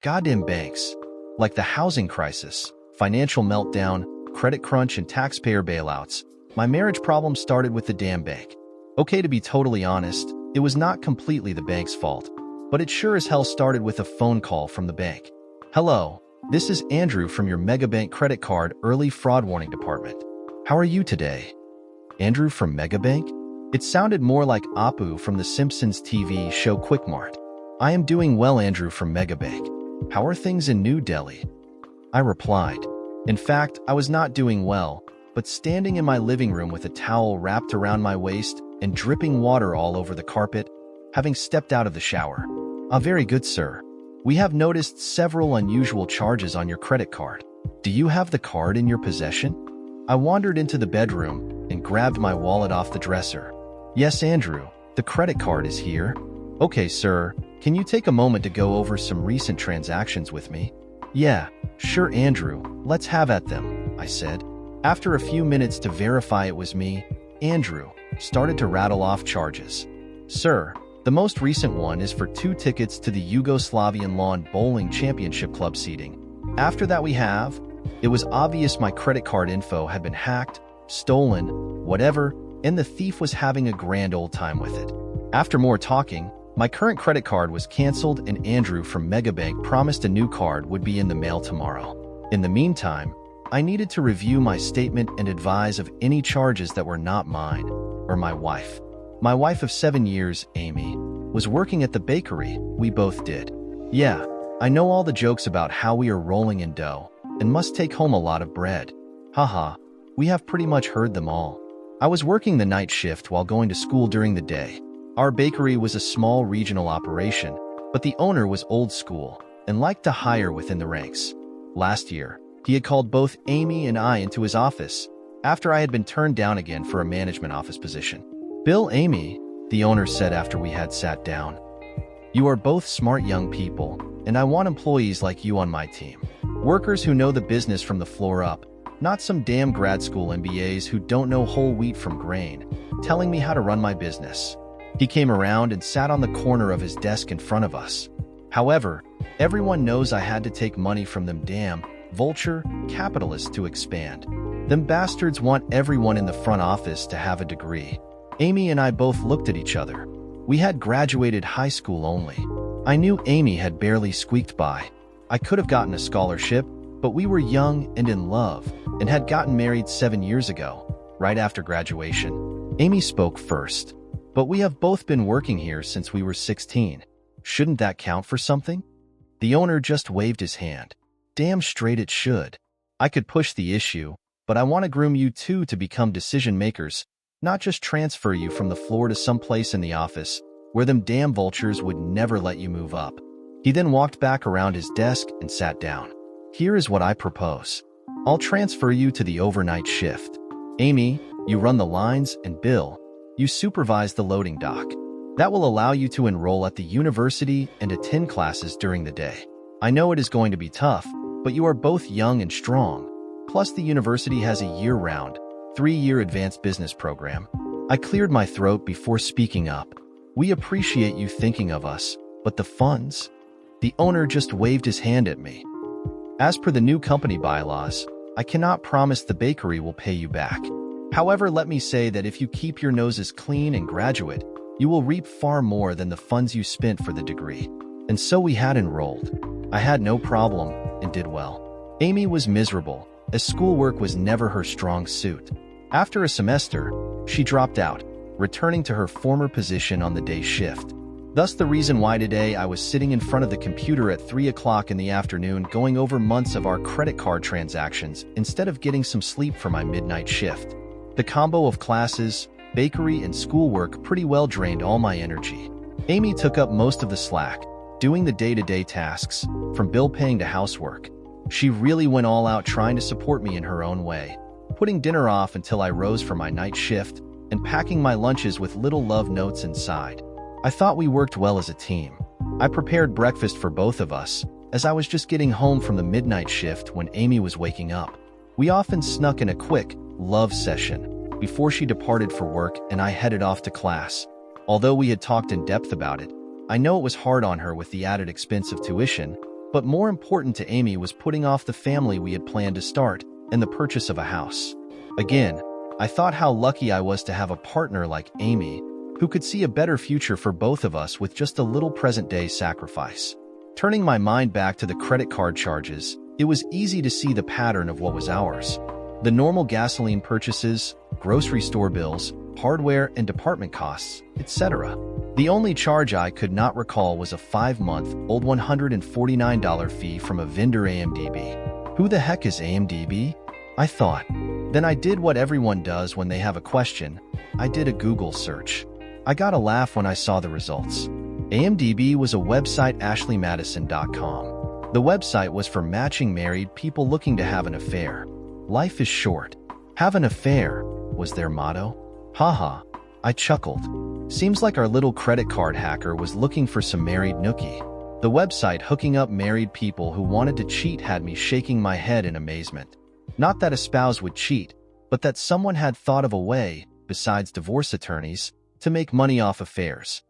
Goddamn banks. Like the housing crisis, financial meltdown, credit crunch, and taxpayer bailouts. My marriage problem started with the damn bank. Okay, to be totally honest, it was not completely the bank's fault, but it sure as hell started with a phone call from the bank. Hello, this is Andrew from your Megabank credit card early fraud warning department. How are you today? Andrew from Megabank? It sounded more like Apu from the Simpsons TV show Quickmart. I am doing well, Andrew from Megabank. How are things in New Delhi? I replied. In fact, I was not doing well, but standing in my living room with a towel wrapped around my waist and dripping water all over the carpet, having stepped out of the shower. Very good, sir. We have noticed several unusual charges on your credit card. Do you have the card in your possession? I wandered into the bedroom and grabbed my wallet off the dresser. Yes, Andrew, the credit card is here. Okay, sir, can you take a moment to go over some recent transactions with me? Yeah, sure, Andrew, let's have at them, I said. After a few minutes to verify it was me, Andrew started to rattle off charges. Sir, the most recent one is for 2 tickets to the Yugoslavian Lawn Bowling Championship Club seating. After that it was obvious my credit card info had been hacked, stolen, whatever, and the thief was having a grand old time with it. After more talking, my current credit card was canceled and Andrew from Megabank promised a new card would be in the mail tomorrow. In the meantime, I needed to review my statement and advise of any charges that were not mine or my wife. My wife of 7 years, Amy, was working at the bakery. We both did. Yeah, I know all the jokes about how we are rolling in dough and must take home a lot of bread. Haha, we have pretty much heard them all. I was working the night shift while going to school during the day. Our bakery was a small regional operation, but the owner was old school and liked to hire within the ranks. Last year, he had called both Amy and I into his office after I had been turned down again for a management office position. Bill, Amy, the owner said after we had sat down, you are both smart young people, and I want employees like you on my team. Workers who know the business from the floor up, not some damn grad school MBAs who don't know whole wheat from grain, telling me how to run my business. He came around and sat on the corner of his desk in front of us. However, everyone knows I had to take money from them damn vulture capitalists to expand. Them bastards want everyone in the front office to have a degree. Amy and I both looked at each other. We had graduated high school only. I knew Amy had barely squeaked by. I could have gotten a scholarship, but we were young and in love and had gotten married 7 years ago, right after graduation. Amy spoke first. But we have both been working here since we were 16. Shouldn't that count for something? The owner just waved his hand. Damn straight it should. I could push the issue, but I want to groom you two to become decision makers, not just transfer you from the floor to some place in the office where them damn vultures would never let you move up. He then walked back around his desk and sat down. Here is what I propose. I'll transfer you to the overnight shift. Amy, you run the lines, and Bill, you supervise the loading dock. That will allow you to enroll at the university and attend classes during the day. I know it is going to be tough, but you are both young and strong. Plus, the university has a year-round, 3-year advanced business program. I cleared my throat before speaking up. We appreciate you thinking of us, but the funds? The owner just waved his hand at me. As per the new company bylaws, I cannot promise the bakery will pay you back. However, let me say that if you keep your noses clean and graduate, you will reap far more than the funds you spent for the degree. And so we had enrolled. I had no problem and did well. Amy was miserable, as schoolwork was never her strong suit. After a semester, she dropped out, returning to her former position on the day shift. Thus the reason why today I was sitting in front of the computer at 3 o'clock in the afternoon going over months of our credit card transactions instead of getting some sleep for my midnight shift. The combo of classes, bakery, and schoolwork pretty well drained all my energy. Amy took up most of the slack, doing the day-to-day tasks, from bill paying to housework. She really went all out trying to support me in her own way, putting dinner off until I rose for my night shift and packing my lunches with little love notes inside. I thought we worked well as a team. I prepared breakfast for both of us, as I was just getting home from the midnight shift when Amy was waking up. We often snuck in a quick love session before she departed for work and I headed off to class. Although we had talked in depth about it, I know it was hard on her with the added expense of tuition, But more important to Amy was putting off the family we had planned to start and the purchase of a house. Again, I thought how lucky I was to have a partner like Amy, who could see a better future for both of us with just a little present-day sacrifice. Turning my mind back to the credit card charges, it was easy to see the pattern of what was ours. The normal gasoline purchases, grocery store bills, hardware and department costs, etc. The only charge I could not recall was a 5-month-old $149 fee from a vendor IMDb. Who the heck is IMDb? I thought. Then I did what everyone does when they have a question. I did a Google search. I got a laugh when I saw the results. IMDb was a website ashleymadison.com. The website was for matching married people looking to have an affair. Life is short. Have an affair, was their motto. Haha, I chuckled. Seems like our little credit card hacker was looking for some married nookie. The website hooking up married people who wanted to cheat had me shaking my head in amazement. Not that a spouse would cheat, but that someone had thought of a way, besides divorce attorneys, to make money off affairs.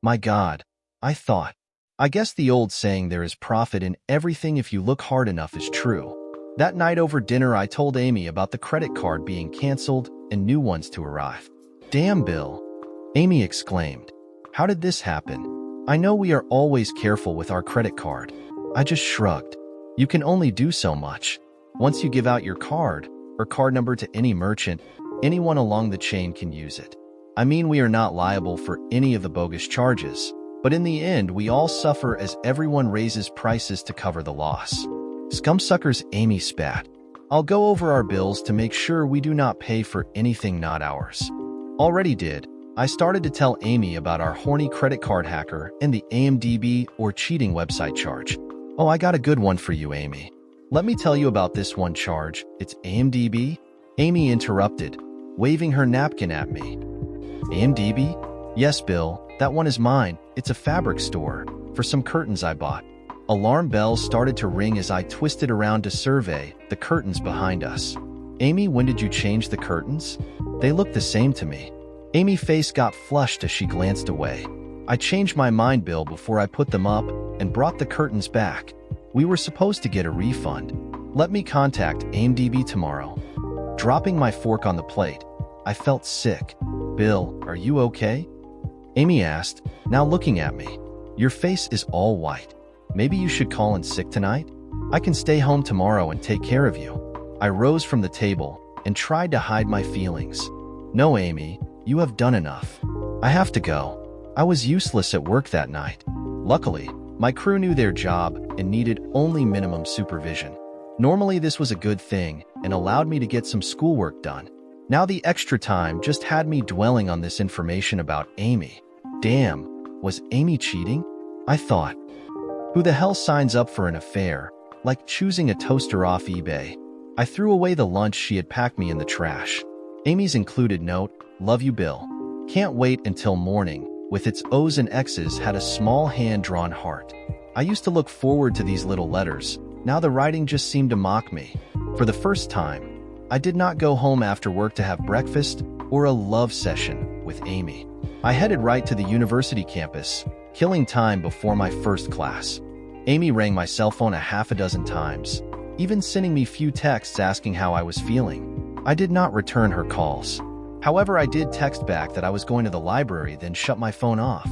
My God, I thought. I guess the old saying there is profit in everything if you look hard enough is true. That night over dinner I told Amy about the credit card being canceled and new ones to arrive. Damn, Bill, Amy exclaimed. How did this happen? I know we are always careful with our credit card. I just shrugged. You can only do so much. Once you give out your card or card number to any merchant, anyone along the chain can use it. I mean, we are not liable for any of the bogus charges, but in the end, we all suffer as everyone raises prices to cover the loss. Scumsuckers, Amy spat. I'll go over our bills to make sure we do not pay for anything not ours. Already did. I started to tell Amy about our horny credit card hacker and the IMDb or cheating website charge. Oh, I got a good one for you, Amy. Let me tell you about this one charge. It's IMDb? Amy interrupted, waving her napkin at me. IMDb? Yes, Bill, that one is mine. It's a fabric store for some curtains I bought. Alarm bells started to ring as I twisted around to survey the curtains behind us. Amy, when did you change the curtains? They look the same to me. Amy's face got flushed as she glanced away. I changed my mind, Bill, before I put them up and brought the curtains back. We were supposed to get a refund. Let me contact IMDb tomorrow. Dropping my fork on the plate, I felt sick. Bill, are you okay? Amy asked, now looking at me. Your face is all white. Maybe you should call in sick tonight? I can stay home tomorrow and take care of you. I rose from the table and tried to hide my feelings. No, Amy, you have done enough. I have to go. I was useless at work that night. Luckily, my crew knew their job and needed only minimum supervision. Normally, this was a good thing and allowed me to get some schoolwork done. Now the extra time just had me dwelling on this information about Amy. Damn, was Amy cheating? I thought. Who the hell signs up for an affair, like choosing a toaster off eBay? I threw away the lunch she had packed me in the trash. Amy's included note, love you, Bill. Can't wait until morning, with its O's and X's had a small hand-drawn heart. I used to look forward to these little letters. Now the writing just seemed to mock me. For the first time, I did not go home after work to have breakfast or a love session with Amy. I headed right to the university campus, killing time before my first class. Amy rang my cell phone a half a dozen times, even sending me few texts asking how I was feeling. I did not return her calls. However, I did text back that I was going to the library, then shut my phone off.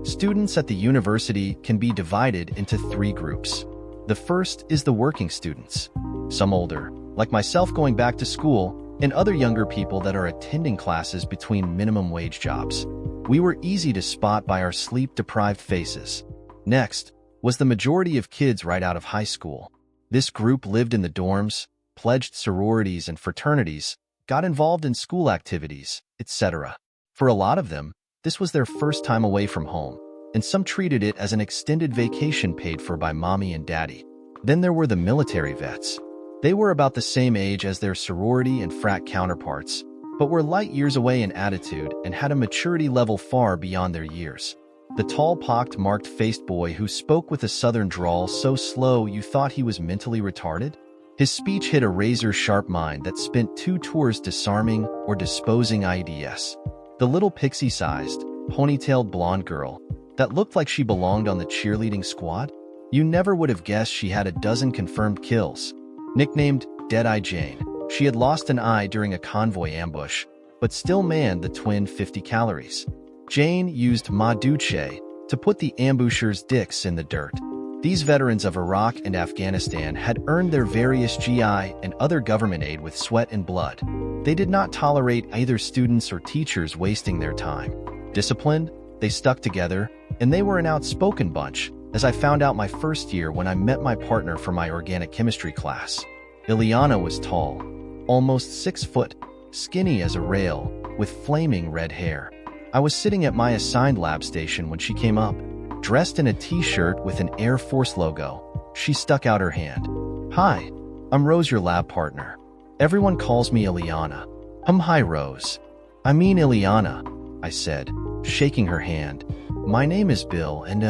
Students at the university can be divided into 3 groups. The first is the working students. Some older, like myself, going back to school, and other younger people that are attending classes between minimum wage jobs. We were easy to spot by our sleep-deprived faces. Next was the majority of kids right out of high school. This group lived in the dorms, pledged sororities and fraternities, got involved in school activities, etc. For a lot of them, this was their first time away from home, and some treated it as an extended vacation paid for by mommy and daddy. Then there were the military vets. They were about the same age as their sorority and frat counterparts, but were light years away in attitude and had a maturity level far beyond their years. The tall, pock-marked faced boy who spoke with a southern drawl so slow you thought he was mentally retarded? His speech hit a razor-sharp mind that spent 2 tours disarming or disposing IEDs. The little pixie-sized, ponytailed blonde girl that looked like she belonged on the cheerleading squad? You never would have guessed she had a dozen confirmed kills. Nicknamed Dead-Eye Jane, she had lost an eye during a convoy ambush, but still manned the twin 50 calories. Jane used Ma Duce to put the ambushers' dicks in the dirt. These veterans of Iraq and Afghanistan had earned their various GI and other government aid with sweat and blood. They did not tolerate either students or teachers wasting their time. Disciplined, they stuck together, and they were an outspoken bunch, as I found out my first year when I met my partner for my organic chemistry class. Ileana was tall, almost 6 foot, skinny as a rail, with flaming red hair. I was sitting at my assigned lab station when she came up, dressed in a t-shirt with an Air Force logo. She stuck out her hand. "Hi, I'm Rose, your lab partner. Everyone calls me Ileana." Hi, Rose. I mean Ileana," I said, shaking her hand. "My name is Bill and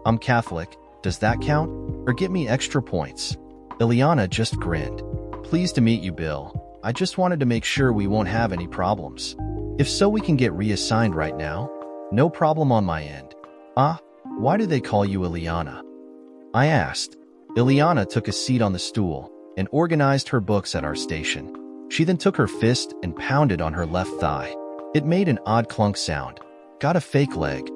I'm Catholic. Does that count? Or get me extra points?" Ileana just grinned. "Pleased to meet you, Bill. I just wanted to make sure we won't have any problems. If so, we can get reassigned right now. No problem on my end." Why do they call you Ileana?" I asked. Ileana took a seat on the stool and organized her books at our station. She then took her fist and pounded on her left thigh. It made an odd clunk sound. "Got a fake leg,"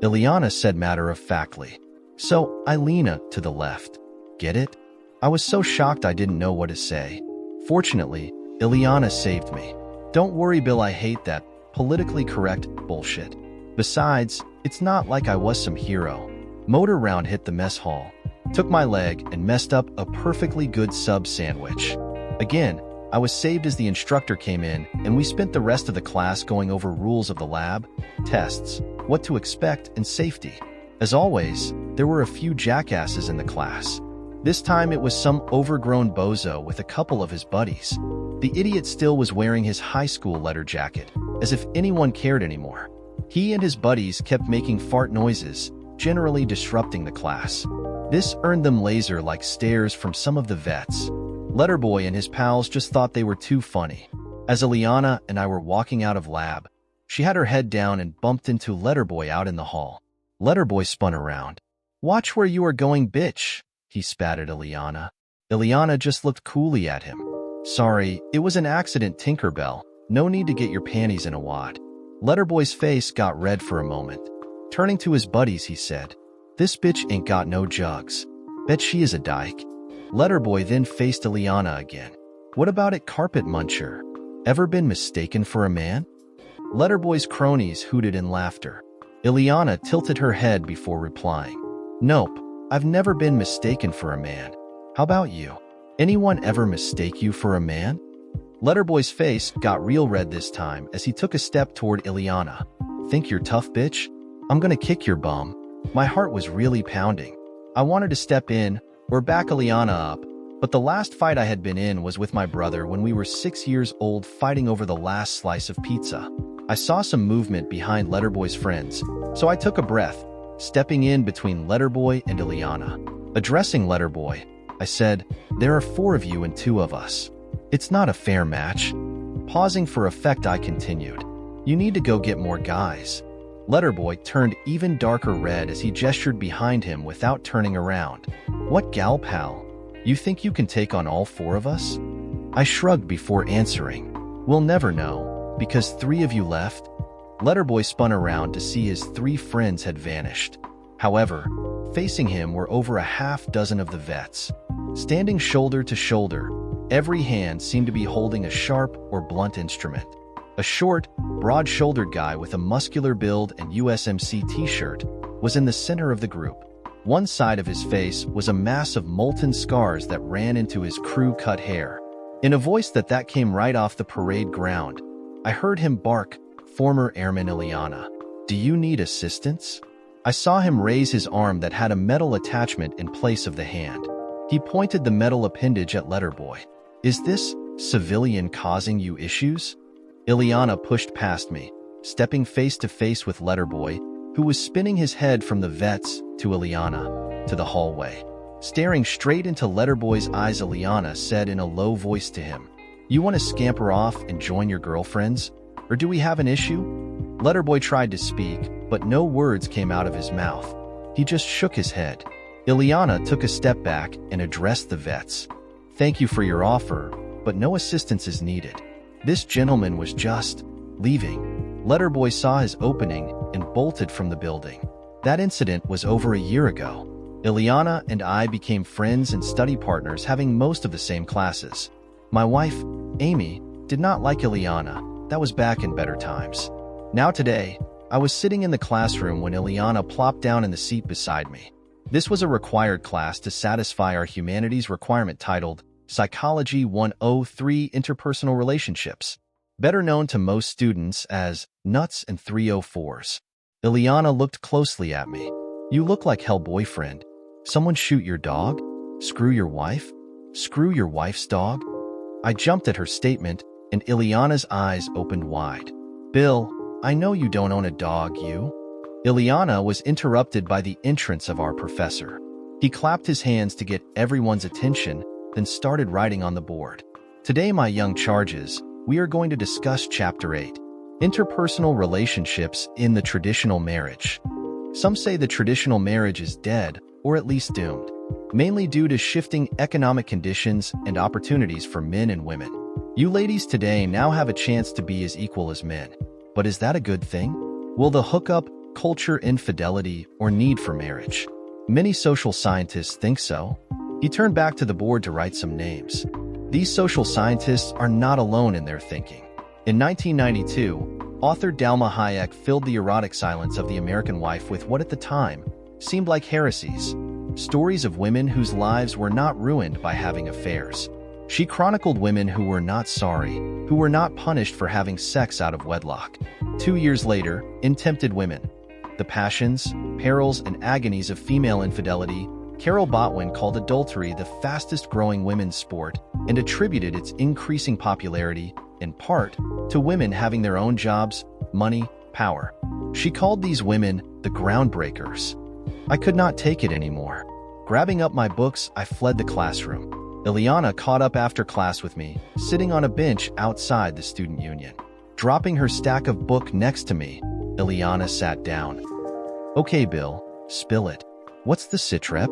Ileana said matter-of-factly. "So, Ilena to the left. Get it?" I was so shocked I didn't know what to say. Fortunately, Ileana saved me. "Don't worry, Bill, I hate that politically correct bullshit. Besides, it's not like I was some hero." Motor round hit the mess hall, took my leg, and messed up a perfectly good sub sandwich. Again, I was saved as the instructor came in, and we spent the rest of the class going over rules of the lab, tests, what to expect, and safety. As always, there were a few jackasses in the class. This time it was some overgrown bozo with a couple of his buddies. The idiot still was wearing his high school leather jacket, as if anyone cared anymore. He and his buddies kept making fart noises, generally disrupting the class. This earned them laser-like stares from some of the vets. Letterboy and his pals just thought they were too funny. As Ileana and I were walking out of lab, she had her head down and bumped into Letterboy out in the hall. Letterboy spun around. "Watch where you are going, bitch," he spat at Ileana. Ileana just looked coolly at him. "Sorry, it was an accident, Tinkerbell. No need to get your panties in a wad." Letterboy's face got red for a moment. Turning to his buddies, he said, "This bitch ain't got no jugs. Bet she is a dyke." Letterboy then faced Ileana again. "What about it, carpet muncher? Ever been mistaken for a man?" Letterboy's cronies hooted in laughter. Ileana tilted her head before replying. "Nope, I've never been mistaken for a man. How about you? Anyone ever mistake you for a man?" Letterboy's face got real red this time as he took a step toward Ileana. "Think you're tough, bitch? I'm gonna kick your bum." My heart was really pounding. I wanted to step in or back Ileana up, but the last fight I had been in was with my brother when we were 6 years old, fighting over the last slice of pizza. I saw some movement behind Letterboy's friends, so I took a breath, stepping in between Letterboy and Ileana. Addressing Letterboy, I said, "There are 4 of you and 2 of us. It's not a fair match." Pausing for effect, I continued, "You need to go get more guys." Letterboy turned even darker red as he gestured behind him without turning around. "What, gal pal? You think you can take on all 4 of us?" I shrugged before answering, "We'll never know, because 3 of you left." Letterboy spun around to see his 3 friends had vanished. However, facing him were over a half-dozen of the vets. Standing shoulder to shoulder, every hand seemed to be holding a sharp or blunt instrument. A short, broad-shouldered guy with a muscular build and USMC t-shirt was in the center of the group. One side of his face was a mass of molten scars that ran into his crew-cut hair. In a voice that came right off the parade ground, I heard him bark, "Former Airman Ileana, do you need assistance?" I saw him raise his arm that had a metal attachment in place of the hand. He pointed the metal appendage at Letterboy. "Is this civilian causing you issues?" Ileana pushed past me, stepping face to face with Letterboy, who was spinning his head from the vets to Ileana, to the hallway. Staring straight into Letterboy's eyes, Ileana said in a low voice to him, "You want to scamper off and join your girlfriends? Or do we have an issue?" Letterboy tried to speak, but no words came out of his mouth. He just shook his head. Ileana took a step back and addressed the vets. "Thank you for your offer, but no assistance is needed. This gentleman was just leaving." Letterboy saw his opening and bolted from the building. That incident was over a year ago. Ileana and I became friends and study partners, having most of the same classes. My wife, Amy, did not like Ileana. That was back in better times. Now today, I was sitting in the classroom when Ileana plopped down in the seat beside me. This was a required class to satisfy our humanities requirement titled Psychology 103 Interpersonal Relationships, better known to most students as Nuts and 304s. Ileana looked closely at me. "You look like hell, boyfriend. Someone shoot your dog? Screw your wife? Screw your wife's dog?" I jumped at her statement, and Ileana's eyes opened wide. "Bill, I know you don't own a dog, you." Ileana was interrupted by the entrance of our professor. He clapped his hands to get everyone's attention, then started writing on the board. "Today, my young charges, we are going to discuss Chapter 8, Interpersonal Relationships in the Traditional Marriage." Some say the traditional marriage is dead, or at least doomed, mainly due to shifting economic conditions and opportunities for men and women. You ladies today now have a chance to be as equal as men. But is that a good thing? Will the hookup, culture, infidelity, or need for marriage? Many social scientists think so. He turned back to the board to write some names. These social scientists are not alone in their thinking. In 1992, author Dalma Hayek filled the erotic silence of the American wife with what at the time seemed like heresies, stories of women whose lives were not ruined by having affairs. She chronicled women who were not sorry, who were not punished for having sex out of wedlock. 2 years later, in Tempted Women, The Passions, Perils, and Agonies of Female Infidelity, Carol Botwin called adultery the fastest-growing women's sport and attributed its increasing popularity, in part, to women having their own jobs, money, power. She called these women the groundbreakers. I could not take it anymore. Grabbing up my books, I fled the classroom. Ileana caught up after class with me, sitting on a bench outside the student union. Dropping her stack of book next to me, Ileana sat down. "Okay, Bill, spill it. What's the sitrep?"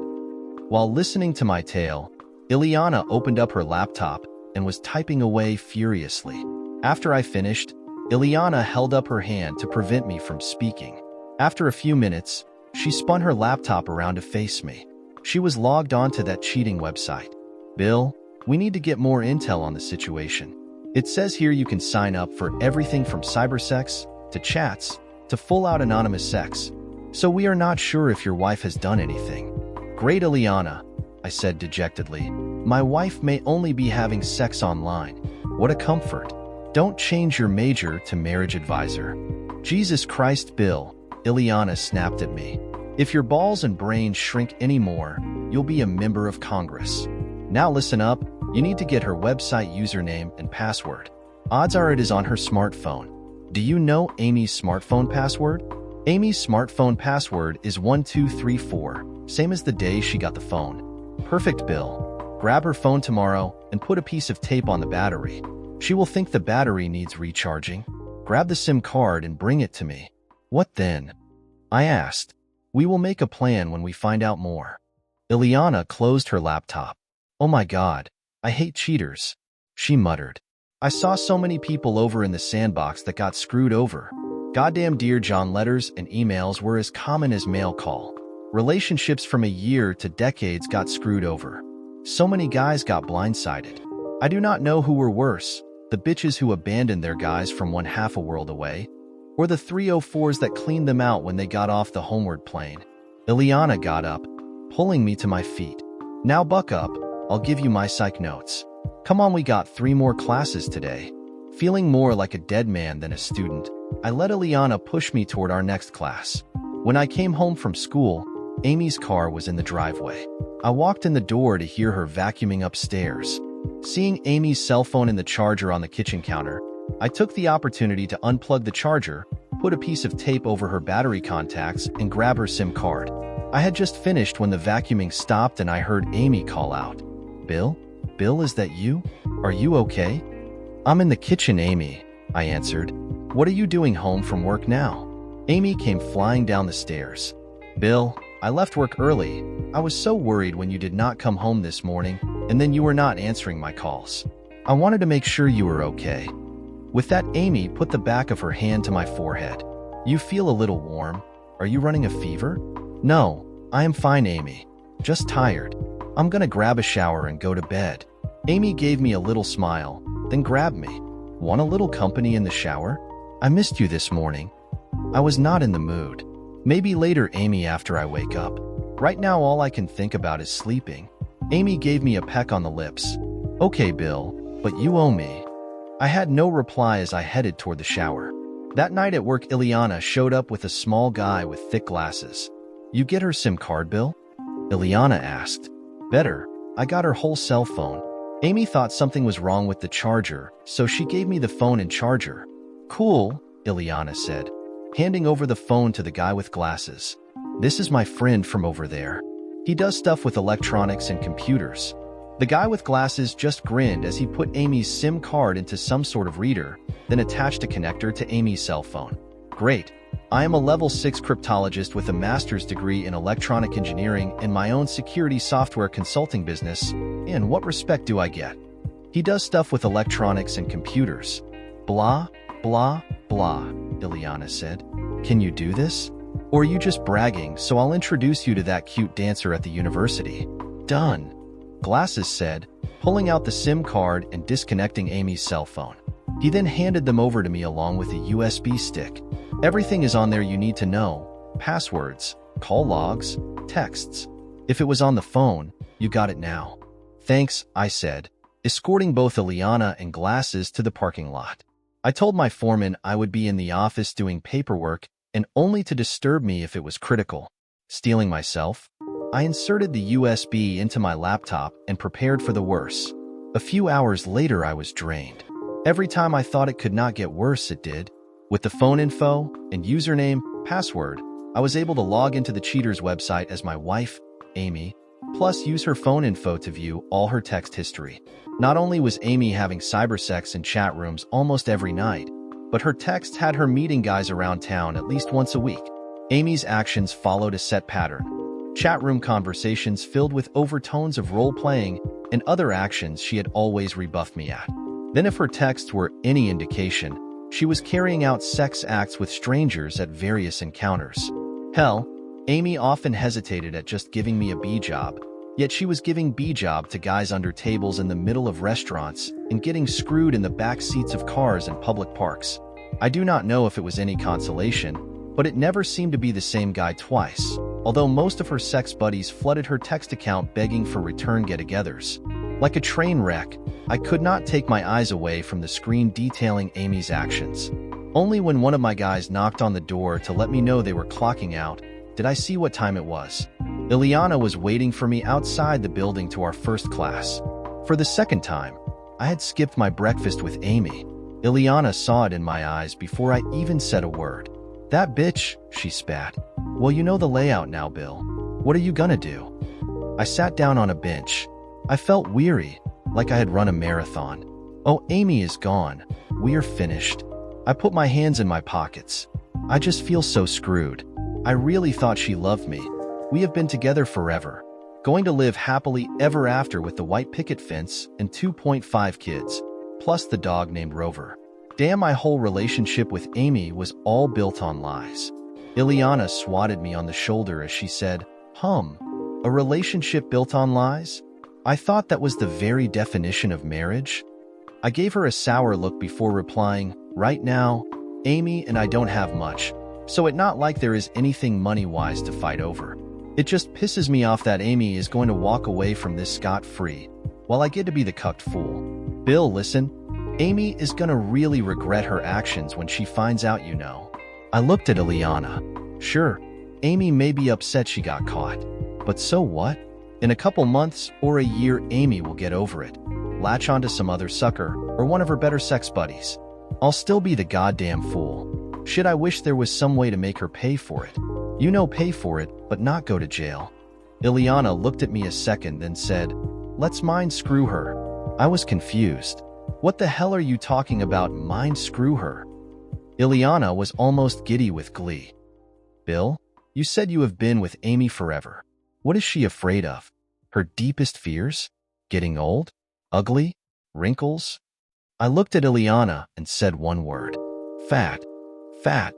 While listening to my tale, Ileana opened up her laptop and was typing away furiously. After I finished, Ileana held up her hand to prevent me from speaking. After a few minutes, she spun her laptop around to face me. She was logged onto that cheating website. "Bill, we need to get more intel on the situation. It says here you can sign up for everything from cybersex to chats to full-out anonymous sex. So we are not sure if your wife has done anything." "Great, Ileana," I said dejectedly. "My wife may only be having sex online. What a comfort. Don't change your major to marriage advisor." "Jesus Christ, Bill," Ileana snapped at me. "If your balls and brain shrink anymore, you'll be a member of Congress. Now listen up, you need to get her website username and password. Odds are it is on her smartphone. Do you know Amy's smartphone password?" Amy's smartphone password is 1234, same as the day she got the phone. "Perfect, Bill. Grab her phone tomorrow and put a piece of tape on the battery. She will think the battery needs recharging. Grab the SIM card and bring it to me." "What then?" I asked. "We will make a plan when we find out more." Ileana closed her laptop. "Oh my God, I hate cheaters," she muttered. "I saw so many people over in the sandbox that got screwed over. Goddamn Dear John letters and emails were as common as mail call. Relationships from a year to decades got screwed over. So many guys got blindsided. I do not know who were worse, the bitches who abandoned their guys from one half a world away, or the 304s that cleaned them out when they got off the homeward plane." Ileana got up, pulling me to my feet. "Now buck up, I'll give you my psych notes. Come on, we got 3 more classes today." Feeling more like a dead man than a student, I let Ileana push me toward our next class. When I came home from school, Amy's car was in the driveway. I walked in the door to hear her vacuuming upstairs. Seeing Amy's cell phone in the charger on the kitchen counter, I took the opportunity to unplug the charger, put a piece of tape over her battery contacts, and grab her SIM card. I had just finished when the vacuuming stopped and I heard Amy call out, "Bill? Bill, is that you? Are you okay?" "I'm in the kitchen, Amy," I answered. "What are you doing home from work now?" Amy came flying down the stairs. "Bill, I left work early. I was so worried when you did not come home this morning, and then you were not answering my calls. I wanted to make sure you were okay." With that, Amy put the back of her hand to my forehead. "You feel a little warm. Are you running a fever?" "No, I am fine, Amy. Just tired. I'm gonna grab a shower and go to bed." Amy gave me a little smile, then grabbed me. "Want a little company in the shower? I missed you this morning." I was not in the mood. "Maybe later, Amy, after I wake up. Right now all I can think about is sleeping." Amy gave me a peck on the lips. "Okay, Bill, but you owe me." I had no reply as I headed toward the shower. That night at work, Ileana showed up with a small guy with thick glasses. "You get her SIM card, Bill?" Ileana asked. "Better. I got her whole cell phone." Amy thought something was wrong with the charger, so she gave me the phone and charger. "Cool," Ileana said, handing over the phone to the guy with glasses. "This is my friend from over there. He does stuff with electronics and computers." The guy with glasses just grinned as he put Amy's SIM card into some sort of reader, then attached a connector to Amy's cell phone. "Great. I am a level 6 cryptologist with a master's degree in electronic engineering and my own security software consulting business. In what respect do I get? He does stuff with electronics and computers. Blah, blah, blah," Ileana said. "Can you do this? Or are you just bragging, so I'll introduce you to that cute dancer at the university?" "Done," Glasses said, pulling out the SIM card and disconnecting Amy's cell phone. He then handed them over to me along with a USB stick. "Everything is on there you need to know. Passwords, call logs, texts. If it was on the phone, you got it now." "Thanks," I said, escorting both Ileana and Glasses to the parking lot. I told my foreman I would be in the office doing paperwork and only to disturb me if it was critical. Stealing myself, I inserted the USB into my laptop and prepared for the worst. A few hours later, I was drained. Every time I thought it could not get worse, it did. With the phone info and username, password, I was able to log into the cheater's website as my wife, Amy, plus use her phone info to view all her text history. Not only was Amy having cybersex in chat rooms almost every night, but her texts had her meeting guys around town at least once a week. Amy's actions followed a set pattern. Chat room conversations filled with overtones of role-playing and other actions she had always rebuffed me at. Then if her texts were any indication, she was carrying out sex acts with strangers at various encounters. Hell, Amy often hesitated at just giving me a B-job, yet she was giving B-job to guys under tables in the middle of restaurants and getting screwed in the back seats of cars in public parks. I do not know if it was any consolation, but it never seemed to be the same guy twice, although most of her sex buddies flooded her text account begging for return get-togethers. Like a train wreck, I could not take my eyes away from the screen detailing Amy's actions. Only when one of my guys knocked on the door to let me know they were clocking out did I see what time it was. Ileana was waiting for me outside the building to our first class. For the second time, I had skipped my breakfast with Amy. Ileana saw it in my eyes before I even said a word. "That bitch," she spat. "Well, you know the layout now, Bill. What are you gonna do?" I sat down on a bench. I felt weary, like I had run a marathon. "Oh, Amy is gone. We are finished." I put my hands in my pockets. I just feel so screwed. I really thought she loved me. We have been together forever, going to live happily ever after with the white picket fence and 2.5 kids, plus the dog named Rover. Damn, my whole relationship with Amy was all built on lies. Ileana swatted me on the shoulder as she said, A relationship built on lies? I thought that was the very definition of marriage." I gave her a sour look before replying, "Right now, Amy and I don't have much, so it's not like there is anything money-wise to fight over. It just pisses me off that Amy is going to walk away from this scot-free, while I get to be the cucked fool. Bill, listen, Amy is gonna really regret her actions when she finds out, you know." I looked at Ileana. Sure, Amy may be upset she got caught, but so what? In a couple months or a year, Amy will get over it, latch onto some other sucker or one of her better sex buddies. I'll still be the goddamn fool. Shit, I wish there was some way to make her pay for it. You know, pay for it, but not go to jail. Ileana looked at me a second, then said, "Let's mind screw her." I was confused. What the hell are you talking about, mind screw her? Ileana was almost giddy with glee. "Bill, you said you have been with Amy forever. What is she afraid of? Her deepest fears? Getting old? Ugly? Wrinkles? I looked at Ileana and said one word. Fat. Fat.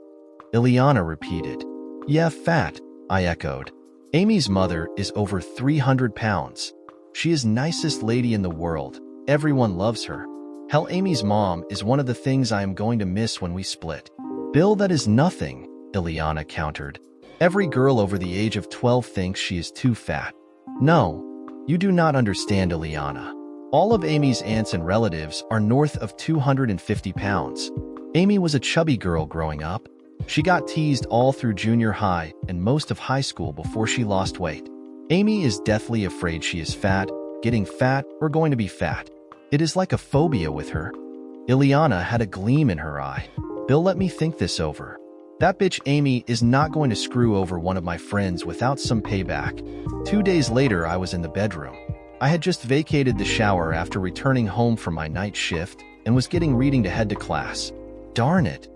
Ileana repeated. Yeah, fat, I echoed. Amy's mother is over 300 pounds. She is nicest lady in the world. Everyone loves her. Hell, Amy's mom is one of the things I am going to miss when we split. Bill, that is nothing, Ileana countered. Every girl over the age of 12 thinks she is too fat. No, you do not understand, Ileana. All of Amy's aunts and relatives are north of 250 pounds. Amy was a chubby girl growing up. She got teased all through junior high and most of high school before she lost weight. Amy is deathly afraid she is fat, getting fat, or going to be fat. It is like a phobia with her. Ileana had a gleam in her eye. Bill, let me think this over. That bitch Amy is not going to screw over one of my friends without some payback. 2 days later, I was in the bedroom. I had just vacated the shower after returning home from my night shift and was getting reading to head to class. Darn it!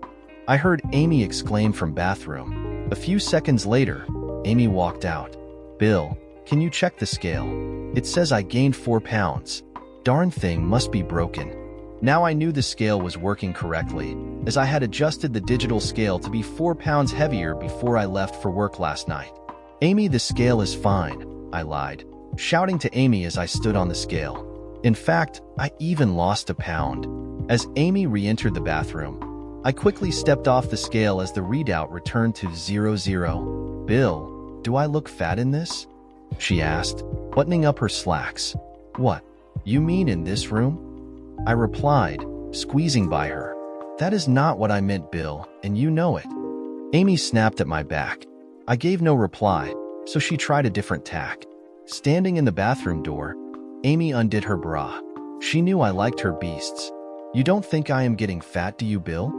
I heard Amy exclaim from bathroom. A few seconds later, Amy walked out. Bill, can you check the scale? It says I gained 4 pounds. Darn thing must be broken. Now I knew the scale was working correctly, as I had adjusted the digital scale to be 4 pounds heavier before I left for work last night. Amy, the scale is fine, I lied, shouting to Amy as I stood on the scale. In fact, I even lost a pound. As Amy re-entered the bathroom, I quickly stepped off the scale as the readout returned to 00. Bill, do I look fat in this? She asked, buttoning up her slacks. What? You mean in this room? I replied, squeezing by her. That is not what I meant, Bill, and you know it. Amy snapped at my back. I gave no reply, so she tried a different tack. Standing in the bathroom door, Amy undid her bra. She knew I liked her beasts. You don't think I am getting fat, do you, Bill?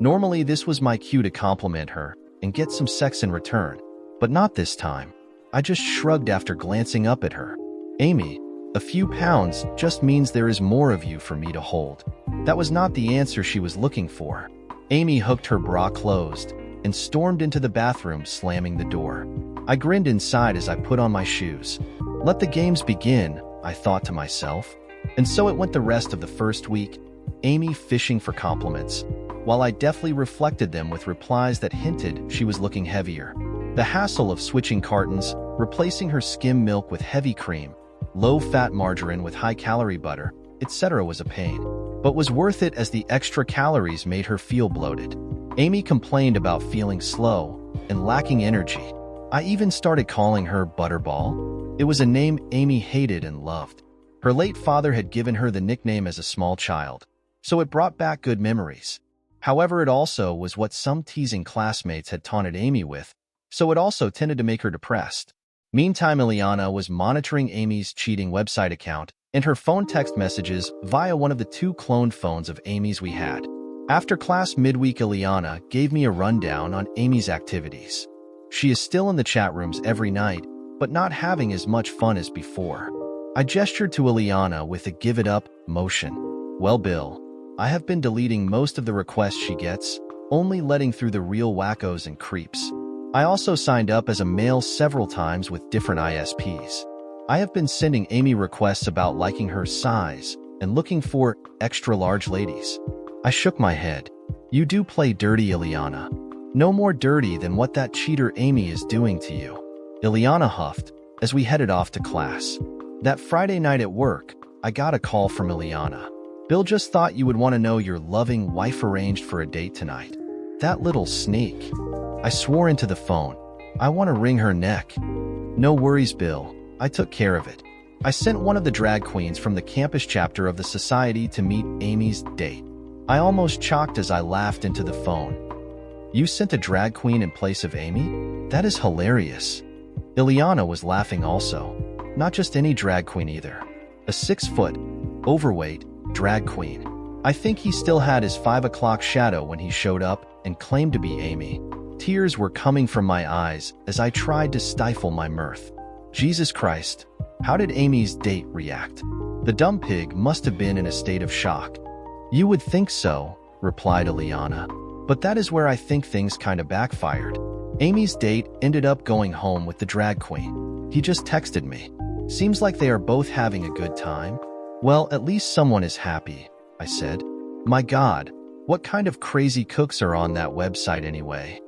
Normally, this was my cue to compliment her and get some sex in return, but not this time. I just shrugged after glancing up at her. Amy, a few pounds just means there is more of you for me to hold. That was not the answer she was looking for. Amy hooked her bra closed and stormed into the bathroom, slamming the door. I grinned inside as I put on my shoes. Let the games begin, I thought to myself. And so it went the rest of the first week, Amy fishing for compliments, while I deftly reflected them with replies that hinted she was looking heavier. The hassle of switching cartons, replacing her skim milk with heavy cream, low-fat margarine with high-calorie butter, etc. was a pain, but was worth it as the extra calories made her feel bloated. Amy complained about feeling slow and lacking energy. I even started calling her Butterball. It was a name Amy hated and loved. Her late father had given her the nickname as a small child, so it brought back good memories. However, it also was what some teasing classmates had taunted Amy with, so it also tended to make her depressed. Meantime, Ileana was monitoring Amy's cheating website account and her phone text messages via one of the 2 cloned phones of Amy's we had. After class midweek, Ileana gave me a rundown on Amy's activities. She is still in the chat rooms every night, but not having as much fun as before. I gestured to Ileana with a give it up motion. Well, Bill, I have been deleting most of the requests she gets, only letting through the real wackos and creeps. I also signed up as a male several times with different ISPs. I have been sending Amy requests about liking her size and looking for extra large ladies. I shook my head. You do play dirty, Ileana. No more dirty than what that cheater Amy is doing to you. Ileana huffed as we headed off to class. That Friday night at work, I got a call from Ileana. Bill, just thought you would want to know your loving wife arranged for a date tonight. That little sneak. I swore into the phone. I want to wring her neck. No worries, Bill. I took care of it. I sent one of the drag queens from the campus chapter of the society to meet Amy's date. I almost choked as I laughed into the phone. You sent a drag queen in place of Amy? That is hilarious. Ileana was laughing also. Not just any drag queen either. A 6-foot, overweight drag queen. I think he still had his 5 o'clock shadow when he showed up and claimed to be Amy. Tears were coming from my eyes as I tried to stifle my mirth. Jesus Christ, how did Amy's date react? The dumb pig must have been in a state of shock. You would think so, replied Ileana, but that is where I think things kinda backfired. Amy's date ended up going home with the drag queen. He just texted me. Seems like they are both having a good time. Well, at least someone is happy, I said. My God, what kind of crazy cooks are on that website anyway?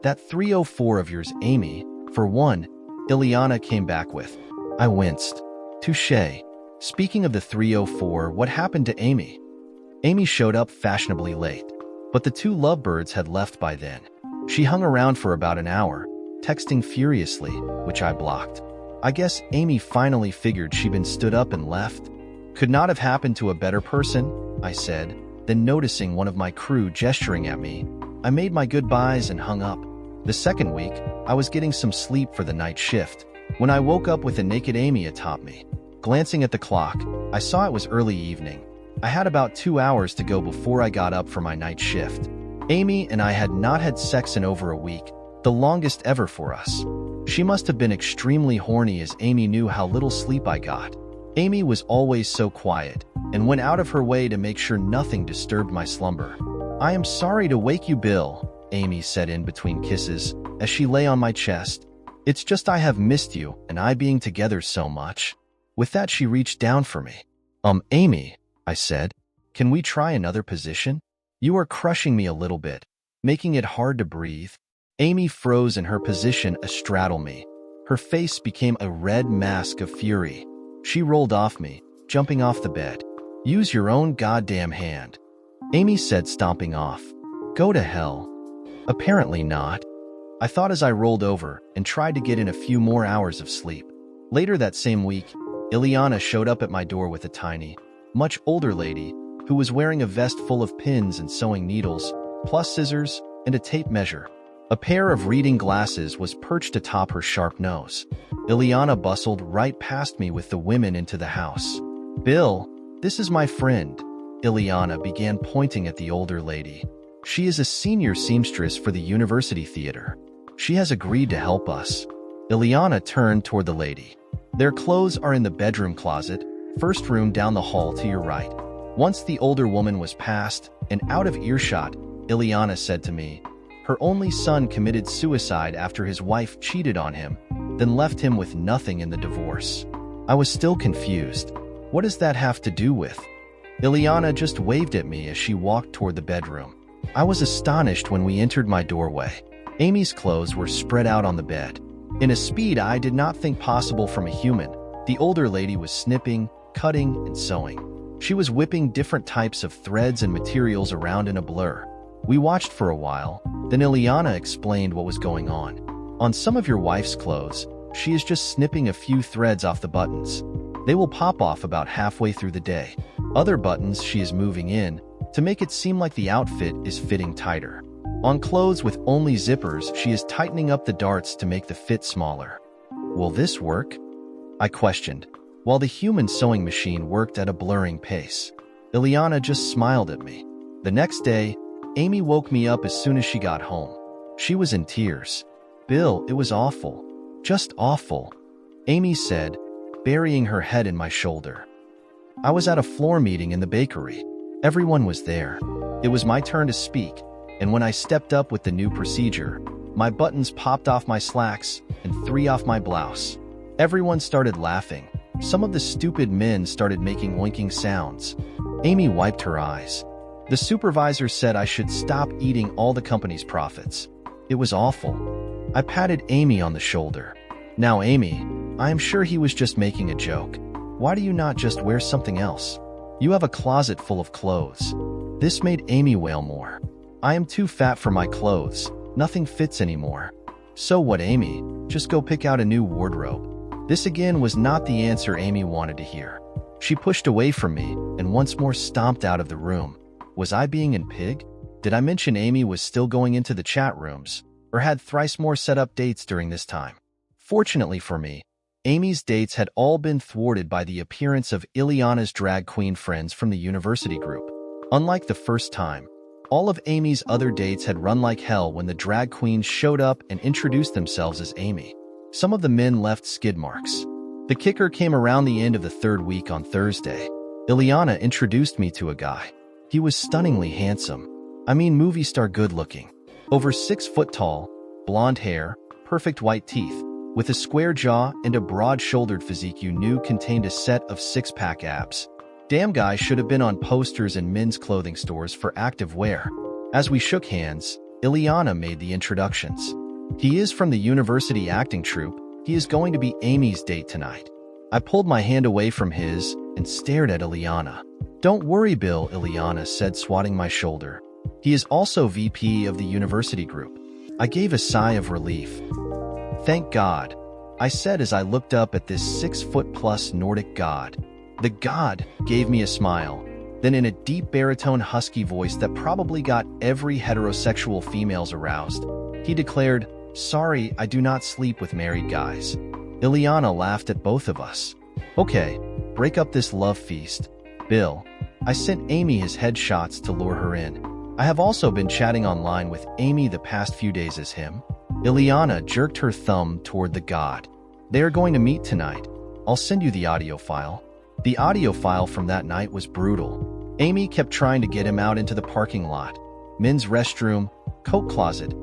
That 304 of yours, Amy, for one, Ileana came back with. I winced. Touché. Speaking of the 304, what happened to Amy? Amy showed up fashionably late, but the two lovebirds had left by then. She hung around for about an hour, texting furiously, which I blocked. I guess Amy finally figured she'd been stood up and left. Could not have happened to a better person, I said. Then noticing one of my crew gesturing at me, I made my goodbyes and hung up. The second week, I was getting some sleep for the night shift, when I woke up with a naked Amy atop me. Glancing at the clock, I saw it was early evening. I had about 2 hours to go before I got up for my night shift. Amy and I had not had sex in over a week, the longest ever for us. She must have been extremely horny as Amy knew how little sleep I got. Amy was always so quiet, and went out of her way to make sure nothing disturbed my slumber. I am sorry to wake you, Bill, Amy said in between kisses, as she lay on my chest. It's just I have missed you and I being together so much. With that she reached down for me. Amy, I said, can we try another position? You are crushing me a little bit, making it hard to breathe. Amy froze in her position astraddle me. Her face became a red mask of fury. She rolled off me, jumping off the bed. Use your own goddamn hand, Amy said, stomping off. Go to hell. Apparently not. I thought as I rolled over and tried to get in a few more hours of sleep. Later that same week, Ileana showed up at my door with a tiny, much older lady who was wearing a vest full of pins and sewing needles, plus scissors and a tape measure. A pair of reading glasses was perched atop her sharp nose. Ileana bustled right past me with the women into the house. Bill, this is my friend. Ileana began pointing at the older lady. She is a senior seamstress for the university theater. She has agreed to help us. Ileana turned toward the lady. Their clothes are in the bedroom closet, first room down the hall to your right. Once the older woman was past and out of earshot, Ileana said to me, her only son committed suicide after his wife cheated on him, then left him with nothing in the divorce. I was still confused. What does that have to do with? Ileana just waved at me as she walked toward the bedroom. I was astonished when we entered my doorway. Amy's clothes were spread out on the bed. In a speed I did not think possible from a human, the older lady was snipping, cutting, and sewing. She was whipping different types of threads and materials around in a blur. We watched for a while, then Ileana explained what was going on. On some of your wife's clothes, she is just snipping a few threads off the buttons. They will pop off about halfway through the day. Other buttons she is moving in to make it seem like the outfit is fitting tighter. On clothes with only zippers, she is tightening up the darts to make the fit smaller. Will this work? I questioned, while the human sewing machine worked at a blurring pace. Ileana just smiled at me. The next day, Amy woke me up as soon as she got home. She was in tears. Bill, it was awful. Just awful, Amy said, burying her head in my shoulder. I was at a floor meeting in the bakery. Everyone was there. It was my turn to speak, and when I stepped up with the new procedure, my buttons popped off my slacks and 3 off my blouse. Everyone started laughing. Some of the stupid men started making winking sounds. Amy wiped her eyes. The supervisor said I should stop eating all the company's profits. It was awful. I patted Amy on the shoulder. Now, Amy, I am sure he was just making a joke. Why do you not just wear something else? You have a closet full of clothes. This made Amy wail more. I am too fat for my clothes. Nothing fits anymore. So what, Amy? Just go pick out a new wardrobe. This again was not the answer Amy wanted to hear. She pushed away from me and once more stomped out of the room. Was I being in pig? Did I mention Amy was still going into the chat rooms, or had thrice more set up dates during this time? Fortunately for me, Amy's dates had all been thwarted by the appearance of Ileana's drag queen friends from the university group. Unlike the first time, all of Amy's other dates had run like hell when the drag queens showed up and introduced themselves as Amy. Some of the men left skid marks. The kicker came around the end of the third week on Thursday. Ileana introduced me to a guy. He was stunningly handsome. I mean movie star good looking. Over 6 foot tall, blonde hair, perfect white teeth. with a square jaw and a broad-shouldered physique you knew contained a set of six-pack abs. Damn guy should have been on posters in men's clothing stores for active wear. As we shook hands, Ileana made the introductions. He is from the university acting troupe. He is going to be Amy's date tonight. I pulled my hand away from his and stared at Ileana. Don't worry, Bill, Ileana said, swatting my shoulder. He is also VP of the university group. I gave a sigh of relief. Thank God, I said as I looked up at this 6-foot-plus Nordic god. The god gave me a smile. Then in a deep baritone husky voice that probably got every heterosexual females aroused, he declared, "Sorry, I do not sleep with married guys." Ileana laughed at both of us. Okay, break up this love feast. Bill, I sent Amy his headshots to lure her in. I have also been chatting online with Amy the past few days as him. Ileana jerked her thumb toward the god. They are going to meet tonight. I'll send you the audio file. The audio file from that night was brutal. Amy kept trying to get him out into the parking lot, men's restroom, coat closet,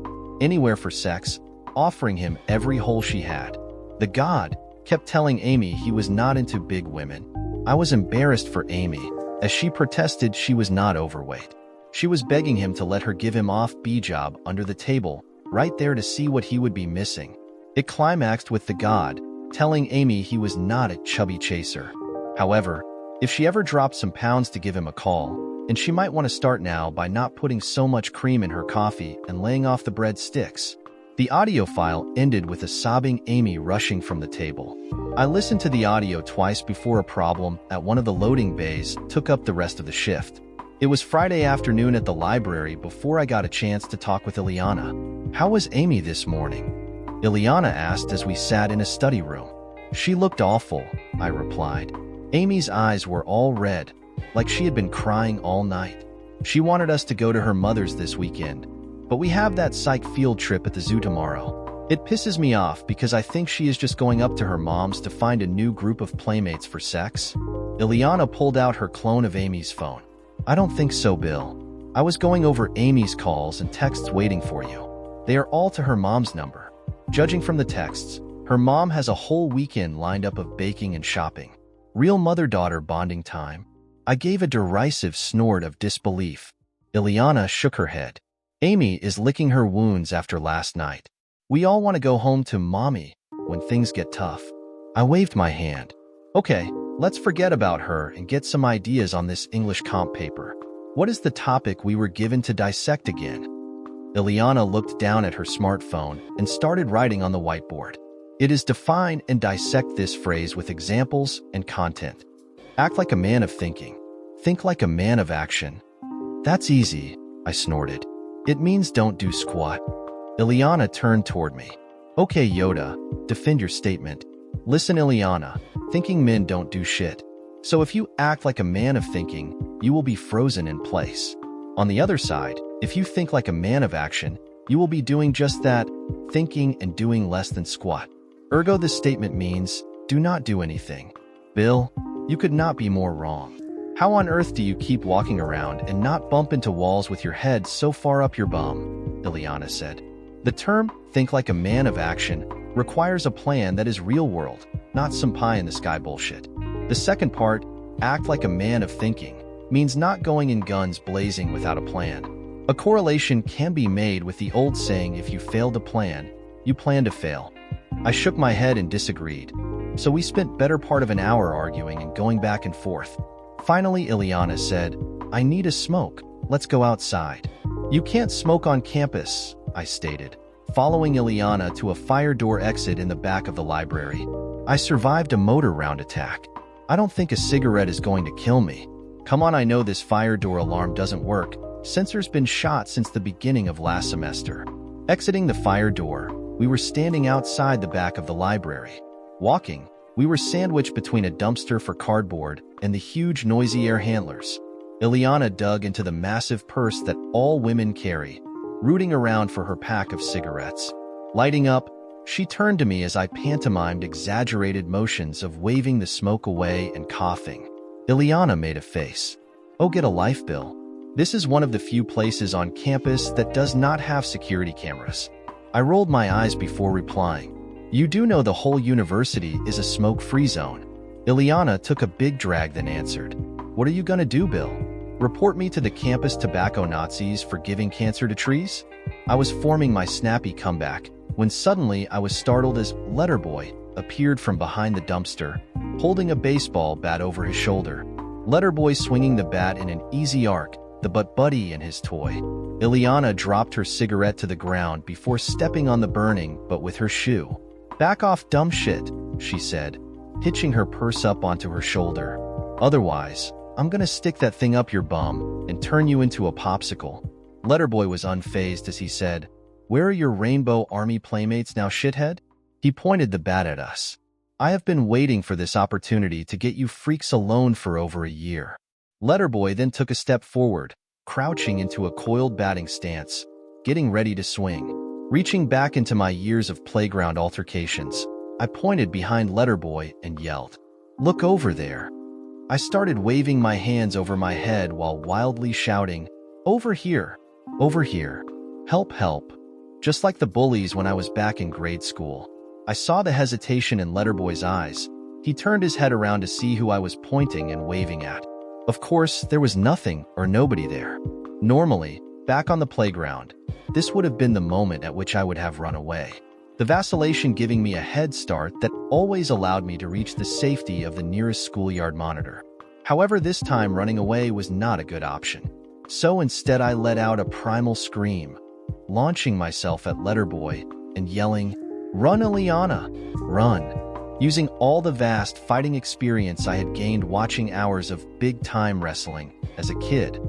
anywhere for sex, offering him every hole she had. The god kept telling Amy he was not into big women. I was embarrassed for Amy, as she protested she was not overweight. She was begging him to let her give him off B-job under the table, right there to see what he would be missing. It climaxed with the god telling Amy he was not a chubby chaser. However, if she ever dropped some pounds to give him a call, and she might want to start now by not putting so much cream in her coffee and laying off the bread sticks. The audio file ended with a sobbing Amy rushing from the table. I listened to the audio twice before a problem at one of the loading bays took up the rest of the shift. It was Friday afternoon at the library before I got a chance to talk with Ileana. How was Amy this morning? Ileana asked as we sat in a study room. She looked awful, I replied. Amy's eyes were all red, like she had been crying all night. She wanted us to go to her mother's this weekend, but we have that psych field trip at the zoo tomorrow. It pisses me off because I think she is just going up to her mom's to find a new group of playmates for sex. Ileana pulled out her clone of Amy's phone. I don't think so, Bill. I was going over Amy's calls and texts waiting for you. They are all to her mom's number. Judging from the texts, her mom has a whole weekend lined up of baking and shopping. Real mother-daughter bonding time. I gave a derisive snort of disbelief. Ileana shook her head. Amy is licking her wounds after last night. We all want to go home to mommy when things get tough. I waved my hand. Okay, let's forget about her and get some ideas on this English comp paper. What is the topic we were given to dissect again? Ileana looked down at her smartphone and started writing on the whiteboard. It is define and dissect this phrase with examples and content. Act like a man of thinking. Think like a man of action. That's easy, I snorted. It means don't do squat. Ileana turned toward me. Okay, Yoda, defend your statement. Listen, Ileana, thinking men don't do shit. So if you act like a man of thinking, you will be frozen in place. On the other side, if you think like a man of action, you will be doing just that, thinking and doing less than squat. Ergo, this statement means, do not do anything. Bill, you could not be more wrong. How on earth do you keep walking around and not bump into walls with your head so far up your bum? Ileana said. The term, think like a man of action, requires a plan that is real world, not some pie-in-the-sky bullshit. The second part, act like a man of thinking, means not going in guns blazing without a plan. A correlation can be made with the old saying, if you fail to plan, you plan to fail. I shook my head and disagreed. So we spent better part of an hour arguing and going back and forth. Finally, Ileana said, I need a smoke. Let's go outside. You can't smoke on campus, I stated, following Ileana to a fire door exit in the back of the library. I survived a motor round attack. I don't think a cigarette is going to kill me. Come on, I know this fire door alarm doesn't work. Sensor's been shot since the beginning of last semester. Exiting the fire door, we were standing outside the back of the library. Walking, we were sandwiched between a dumpster for cardboard and the huge noisy air handlers. Ileana dug into the massive purse that all women carry, rooting around for her pack of cigarettes. Lighting up, she turned to me as I pantomimed exaggerated motions of waving the smoke away and coughing. Ileana made a face. Oh, get a life, Bill. This is one of the few places on campus that does not have security cameras. I rolled my eyes before replying. You do know the whole university is a smoke-free zone. Ileana took a big drag then answered, "What are you gonna do, Bill? Report me to the campus tobacco Nazis for giving cancer to trees?" I was forming my snappy comeback when suddenly I was startled as Letterboy appeared from behind the dumpster, holding a baseball bat over his shoulder. Letterboy swinging the bat in an easy arc, the butt buddy and his toy. Ileana dropped her cigarette to the ground before stepping on the burning but with her shoe. "Back off, dumb shit," she said, hitching her purse up onto her shoulder. "Otherwise, I'm gonna stick that thing up your bum and turn you into a popsicle." Letterboy was unfazed as he said, "Where are your Rainbow Army playmates now, shithead?" He pointed the bat at us. "I have been waiting for this opportunity to get you freaks alone for over a year." Letterboy then took a step forward, crouching into a coiled batting stance, getting ready to swing. Reaching back into my years of playground altercations, I pointed behind Letterboy and yelled, "Look over there." I started waving my hands over my head while wildly shouting, "Over here! Over here! Help, help!" Just like the bullies when I was back in grade school. I saw the hesitation in Letterboy's eyes. He turned his head around to see who I was pointing and waving at. Of course, there was nothing or nobody there. Normally, back on the playground, this would have been the moment at which I would have run away. The vacillation giving me a head start that always allowed me to reach the safety of the nearest schoolyard monitor. However, this time running away was not a good option. So instead I let out a primal scream, launching myself at Letterboy and yelling, "Run, Ileana, run!" Using all the vast fighting experience I had gained watching hours of big-time wrestling as a kid,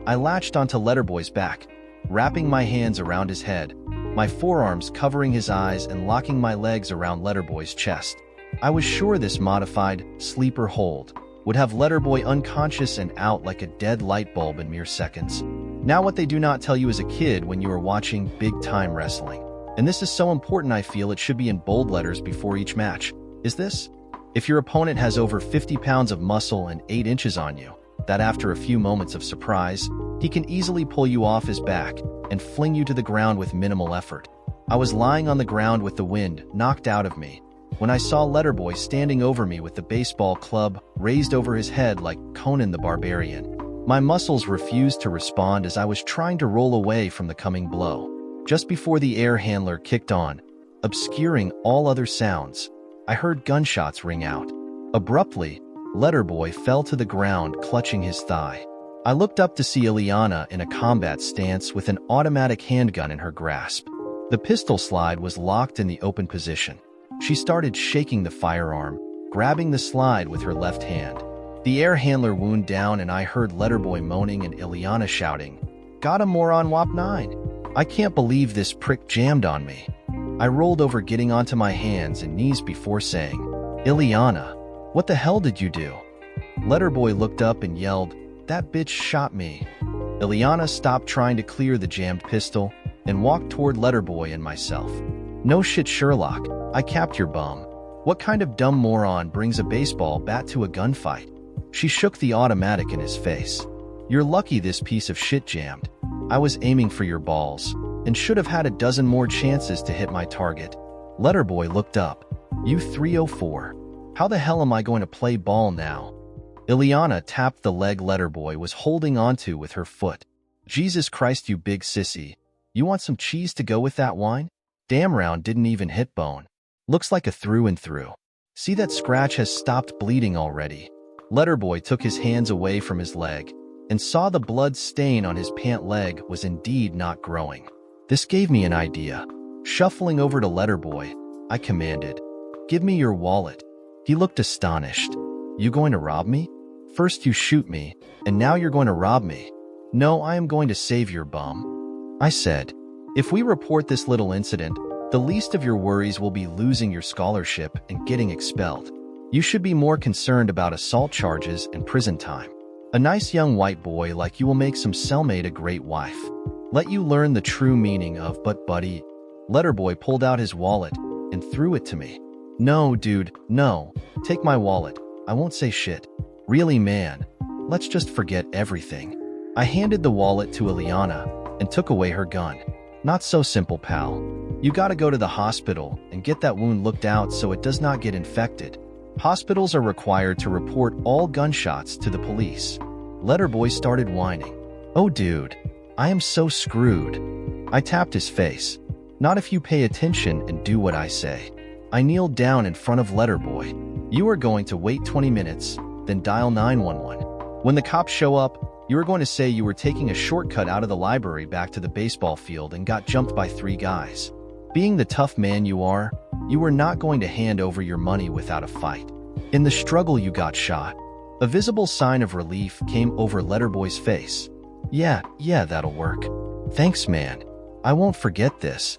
I latched onto Letterboy's back, wrapping my hands around his head, my forearms covering his eyes and locking my legs around Letterboy's chest. I was sure this modified sleeper hold would have Letterboy unconscious and out like a dead light bulb in mere seconds. Now what they do not tell you as a kid when you are watching big-time wrestling. And this is so important I feel it should be in bold letters before each match. Is this? If your opponent has over 50 pounds of muscle and 8 inches on you, that after a few moments of surprise, he can easily pull you off his back and fling you to the ground with minimal effort. I was lying on the ground with the wind knocked out of me when I saw Letterboy standing over me with the baseball club raised over his head like Conan the Barbarian. My muscles refused to respond as I was trying to roll away from the coming blow. Just before the air handler kicked on, obscuring all other sounds, I heard gunshots ring out. Abruptly, Letterboy fell to the ground clutching his thigh. I looked up to see Ileana in a combat stance with an automatic handgun in her grasp. The pistol slide was locked in the open position. She started shaking the firearm, grabbing the slide with her left hand. The air handler wound down and I heard Letterboy moaning and Ileana shouting, "Got him, moron, WAP 9. I can't believe this prick jammed on me." I rolled over getting onto my hands and knees before saying, "Ileana, what the hell did you do?" Letterboy looked up and yelled, "That bitch shot me." Ileana stopped trying to clear the jammed pistol and walked toward Letterboy and myself. "No shit, Sherlock, I capped your bum. What kind of dumb moron brings a baseball bat to a gunfight?" She shook the automatic in his face. "You're lucky this piece of shit jammed. I was aiming for your balls and should have had a dozen more chances to hit my target." Letterboy looked up. "You 304. How the hell am I going to play ball now?" Ileana tapped the leg Letterboy was holding onto with her foot. "Jesus Christ, you big sissy. You want some cheese to go with that wine? Damn round didn't even hit bone. Looks like a through and through. See that scratch has stopped bleeding already." Letterboy took his hands away from his leg and saw the blood stain on his pant leg was indeed not growing. This gave me an idea. Shuffling over to Letterboy, I commanded, "Give me your wallet." He looked astonished. "You going to rob me? First you shoot me, and now you're going to rob me." "No, I am going to save your bum," I said. "If we report this little incident, the least of your worries will be losing your scholarship and getting expelled. You should be more concerned about assault charges and prison time. A nice young white boy like you will make some cellmate a great wife. Let you learn the true meaning of but buddy." Letterboy pulled out his wallet and threw it to me. "No, dude, no. Take my wallet. I won't say shit. Really, man. Let's just forget everything." I handed the wallet to Ileana and took away her gun. "Not so simple, pal. You gotta go to the hospital and get that wound looked out so it does not get infected. Hospitals are required to report all gunshots to the police. Letterboy started whining. Oh dude, I am so screwed. I tapped his face. Not if you pay attention and do what I say. I kneeled down in front of Letterboy. You are going to wait 20 minutes, then dial 911. When the cops show up, you are going to say you were taking a shortcut out of the library back to the baseball field and got jumped by 3 guys. Being the tough man you are not going to hand over your money without a fight. In the struggle you got shot. A visible sign of relief came over Letterboy's face. Yeah, that'll work. Thanks, man. I won't forget this.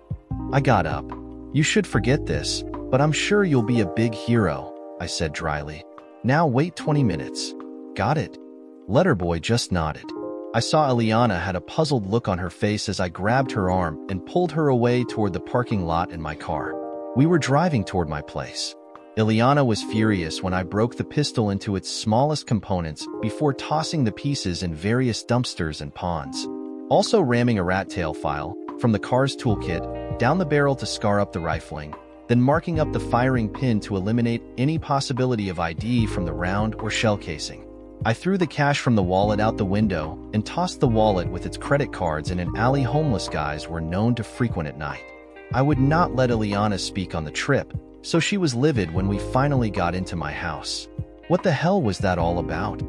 I got up. You should forget this, but I'm sure you'll be a big hero, I said dryly. Now wait 20 minutes. Got it? Letterboy just nodded. I saw Eliana had a puzzled look on her face as I grabbed her arm and pulled her away toward the parking lot in my car. We were driving toward my place. Eliana was furious when I broke the pistol into its smallest components before tossing the pieces in various dumpsters and ponds. Also ramming a rat tail file from the car's toolkit down the barrel to scar up the rifling, then marking up the firing pin to eliminate any possibility of ID from the round or shell casing. I threw the cash from the wallet out the window and tossed the wallet with its credit cards in an alley homeless guys were known to frequent at night. I would not let Eliana speak on the trip, so she was livid when we finally got into my house. What the hell was that all about?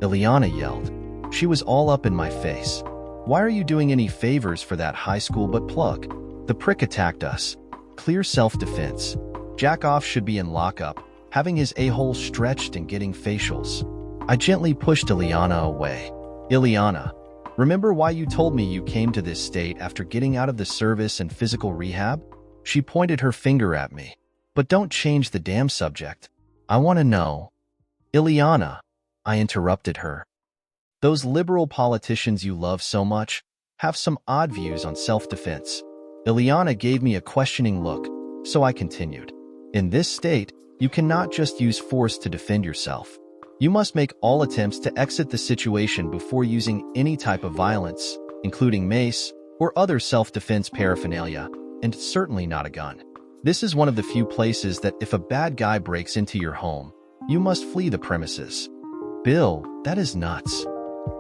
Eliana yelled. She was all up in my face. Why are you doing any favors for that high school butt plug? The prick attacked us. Clear self-defense. Jack off should be in lockup, having his a-hole stretched and getting facials. I gently pushed Eliana away. Eliana, remember why you told me you came to this state after getting out of the service and physical rehab? She pointed her finger at me. But don't change the damn subject. I want to know. Eliana, I interrupted her. Those liberal politicians you love so much have some odd views on self-defense. Eliana gave me a questioning look, so I continued. In this state, you cannot just use force to defend yourself. You must make all attempts to exit the situation before using any type of violence, including mace or other self-defense paraphernalia, and certainly not a gun. This is one of the few places that if a bad guy breaks into your home, you must flee the premises. Bill, that is nuts.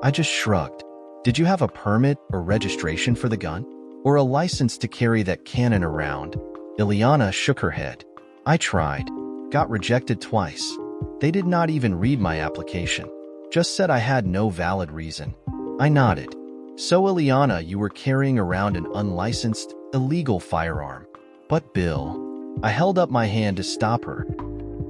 I just shrugged. Did you have a permit or registration for the gun? Or a license to carry that cannon around? Eliana shook her head. I tried. Got rejected twice. They did not even read my application. Just said I had no valid reason. I nodded. So Eliana, you were carrying around an unlicensed, illegal firearm. But Bill, I held up my hand to stop her.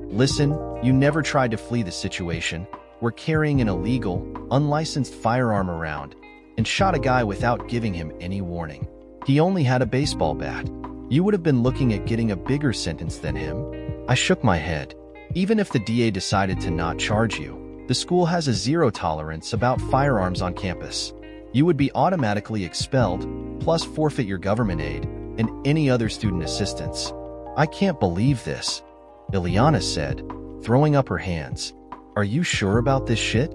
Listen, you never tried to flee the situation. We're carrying an illegal, unlicensed firearm around and shot a guy without giving him any warning. He only had a baseball bat. You would have been looking at getting a bigger sentence than him. I shook my head. Even if the DA decided to not charge you, the school has a zero tolerance about firearms on campus. You would be automatically expelled, plus forfeit your government aid and any other student assistance. I can't believe this, Eliana said, throwing up her hands. Are you sure about this shit?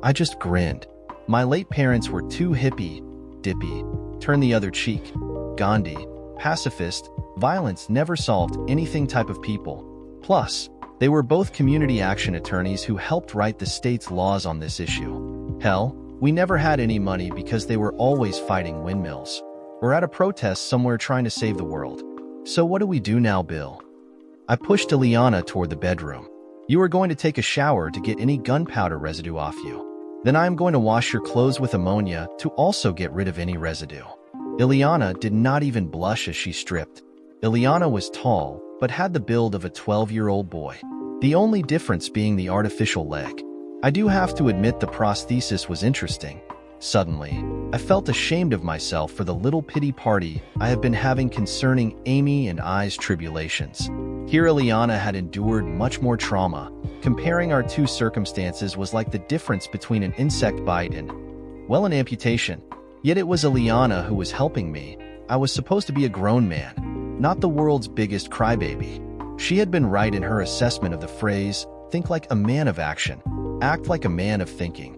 I just grinned. My late parents were too hippie, dippy, turn the other cheek, Gandhi, pacifist, violence never solved anything type of people. Plus, they were both community action attorneys who helped write the state's laws on this issue. Hell, we never had any money because they were always fighting windmills. We're at a protest somewhere trying to save the world. So what do we do now, Bill? I pushed Eliana toward the bedroom. You are going to take a shower to get any gunpowder residue off you. Then I am going to wash your clothes with ammonia to also get rid of any residue. Eliana did not even blush as she stripped. Eliana was tall, but had the build of a 12-year-old boy. The only difference being the artificial leg. I do have to admit the prosthesis was interesting. Suddenly, I felt ashamed of myself for the little pity party I have been having concerning Amy and I's tribulations. Here Eliana had endured much more trauma. Comparing our two circumstances was like the difference between an insect bite and, well, an amputation. Yet it was Eliana who was helping me. I was supposed to be a grown man, not the world's biggest crybaby. She had been right in her assessment of the phrase, think like a man of action, act like a man of thinking.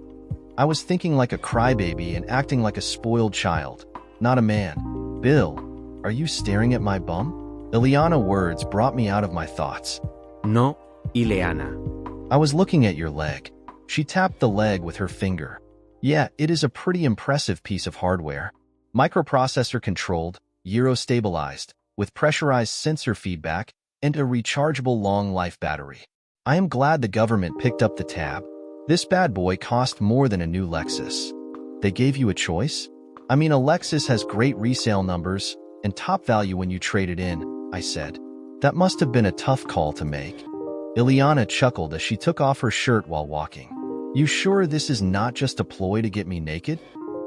I was thinking like a crybaby and acting like a spoiled child, not a man. Bill, are you staring at my bum? Ileana's words brought me out of my thoughts. No, Ileana. I was looking at your leg. She tapped the leg with her finger. Yeah, it is a pretty impressive piece of hardware. Microprocessor controlled, gyro-stabilized, with pressurized sensor feedback and a rechargeable long-life battery. I am glad the government picked up the tab. This bad boy cost more than a new Lexus. They gave you a choice? I mean, a Lexus has great resale numbers and top value when you trade it in, I said. That must have been a tough call to make. Ileana chuckled as she took off her shirt while walking. You sure this is not just a ploy to get me naked?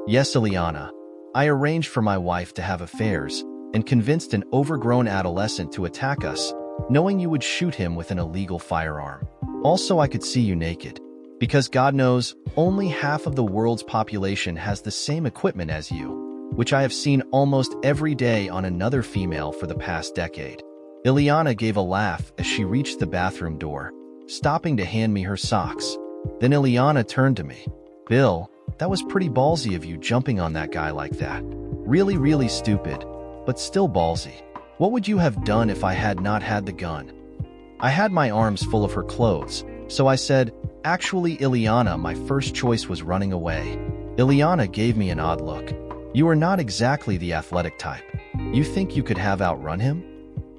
Yes, Ileana. I arranged for my wife to have affairs and convinced an overgrown adolescent to attack us, knowing you would shoot him with an illegal firearm. Also, I could see you naked. Because God knows, only half of the world's population has the same equipment as you, which I have seen almost every day on another female for the past decade. Ileana gave a laugh as she reached the bathroom door, stopping to hand me her socks. Then Ileana turned to me. Bill, that was pretty ballsy of you jumping on that guy like that. Really, really stupid, but still ballsy. What would you have done if I had not had the gun? I had my arms full of her clothes, so I said, actually, Ileana, my first choice was running away. Ileana gave me an odd look. You are not exactly the athletic type. You think you could have outrun him?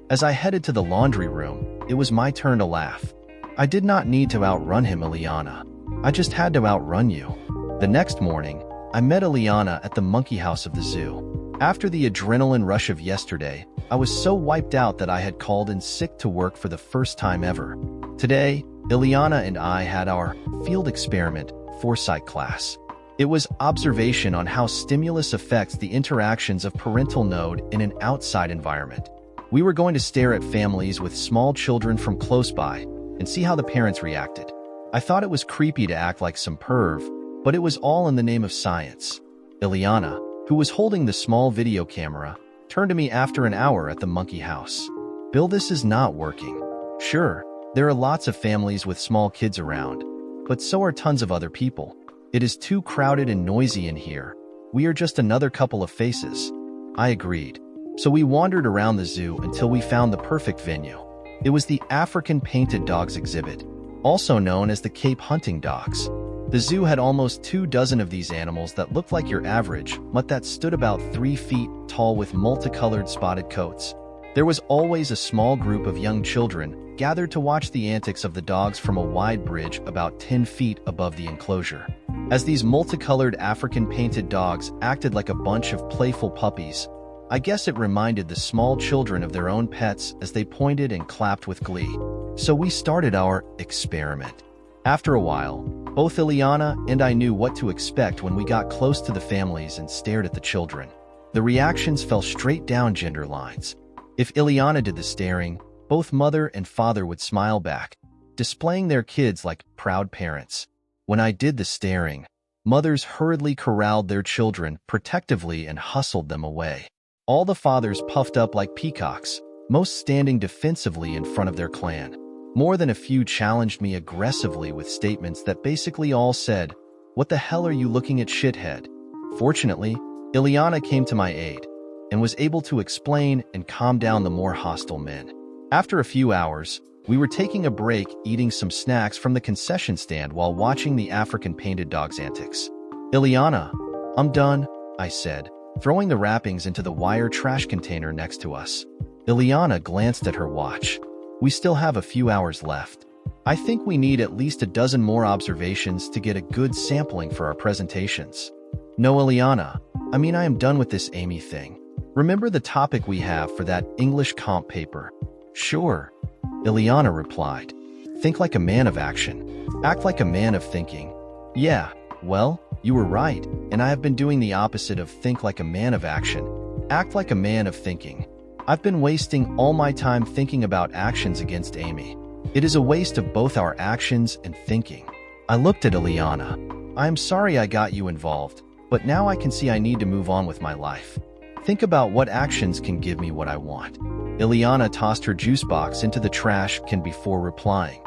As I headed to the laundry room, it was my turn to laugh. I did not need to outrun him, Ileana. I just had to outrun you. The next morning, I met Ileana at the monkey house of the zoo. After the adrenaline rush of yesterday, I was so wiped out that I had called in sick to work for the first time ever. Today, Ileana and I had our field experiment foresight class. It was observation on how stimulus affects the interactions of parental node in an outside environment. We were going to stare at families with small children from close by and see how the parents reacted. I thought it was creepy to act like some perv, but it was all in the name of science. Ileana, who was holding the small video camera, turned to me after an hour at the monkey house. Bill, this is not working. Sure, there are lots of families with small kids around, but so are tons of other people. It is too crowded and noisy in here. We are just another couple of faces. I agreed. So we wandered around the zoo until we found the perfect venue. It was the African painted dogs exhibit, also known as the Cape hunting dogs. The zoo had almost 24 of these animals that looked like your average mutt that stood about 3 feet tall with multicolored spotted coats. There was always a small group of young children gathered to watch the antics of the dogs from a wide bridge about 10 feet above the enclosure. As these multicolored African painted dogs acted like a bunch of playful puppies, I guess it reminded the small children of their own pets as they pointed and clapped with glee. So we started our experiment. After a while, both Ileana and I knew what to expect when we got close to the families and stared at the children. The reactions fell straight down gender lines. If Ileana did the staring, both mother and father would smile back, displaying their kids like proud parents. When I did the staring, mothers hurriedly corralled their children protectively and hustled them away. All the fathers puffed up like peacocks, most standing defensively in front of their clan. More than a few challenged me aggressively with statements that basically all said, "What the hell are you looking at, shithead?" Fortunately, Ileana came to my aid and was able to explain and calm down the more hostile men. After a few hours, we were taking a break eating some snacks from the concession stand while watching the African painted dogs' antics. Ileana, I'm done, I said, throwing the wrappings into the wire trash container next to us. Ileana glanced at her watch. We still have a few hours left. I think we need at least a dozen more observations to get a good sampling for our presentations. No, Ileana, I mean, I am done with this Amy thing. Remember the topic we have for that English comp paper? Sure, Ileana replied. Think like a man of action. Act like a man of thinking. Yeah, well, you were right, and I have been doing the opposite of think like a man of action. Act like a man of thinking. I've been wasting all my time thinking about actions against Amy. It is a waste of both our actions and thinking. I looked at Ileana. I am sorry I got you involved, but now I can see I need to move on with my life. Think about what actions can give me what I want. Ileana tossed her juice box into the trash can before replying.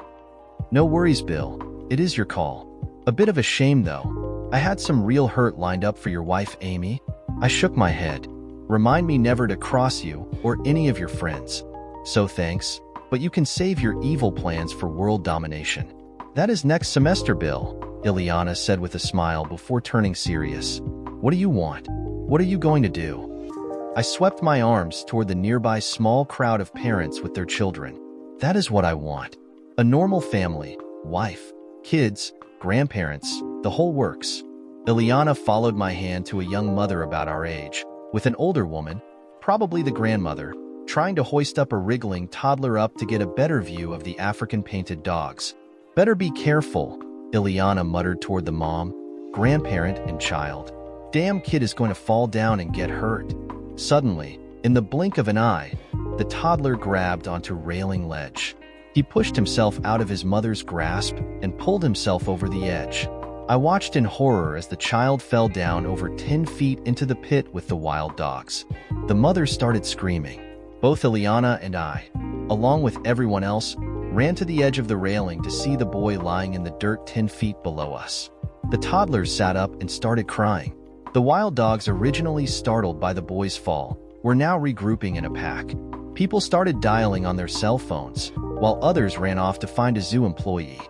No worries, Bill. It is your call. A bit of a shame, though. I had some real hurt lined up for your wife, Amy. I shook my head. Remind me never to cross you or any of your friends. So thanks, but you can save your evil plans for world domination. That is next semester, Bill, Ileana said with a smile before turning serious. What do you want? What are you going to do? I swept my arms toward the nearby small crowd of parents with their children. That is what I want. A normal family, wife, kids, grandparents, the whole works. Ileana followed my hand to a young mother about our age, with an older woman, probably the grandmother, trying to hoist up a wriggling toddler up to get a better view of the African-painted dogs. Better be careful, Ileana muttered toward the mom, grandparent, and child. Damn kid is going to fall down and get hurt. Suddenly, in the blink of an eye, the toddler grabbed onto railing ledge. He pushed himself out of his mother's grasp and pulled himself over the edge. I watched in horror as the child fell down over 10 feet into the pit with the wild dogs. The mother started screaming. Both Ileana and I, along with everyone else, ran to the edge of the railing to see the boy lying in the dirt 10 feet below us. The toddlers sat up and started crying. The wild dogs, originally startled by the boy's fall, were now regrouping in a pack. People started dialing on their cell phones, while others ran off to find a zoo employee.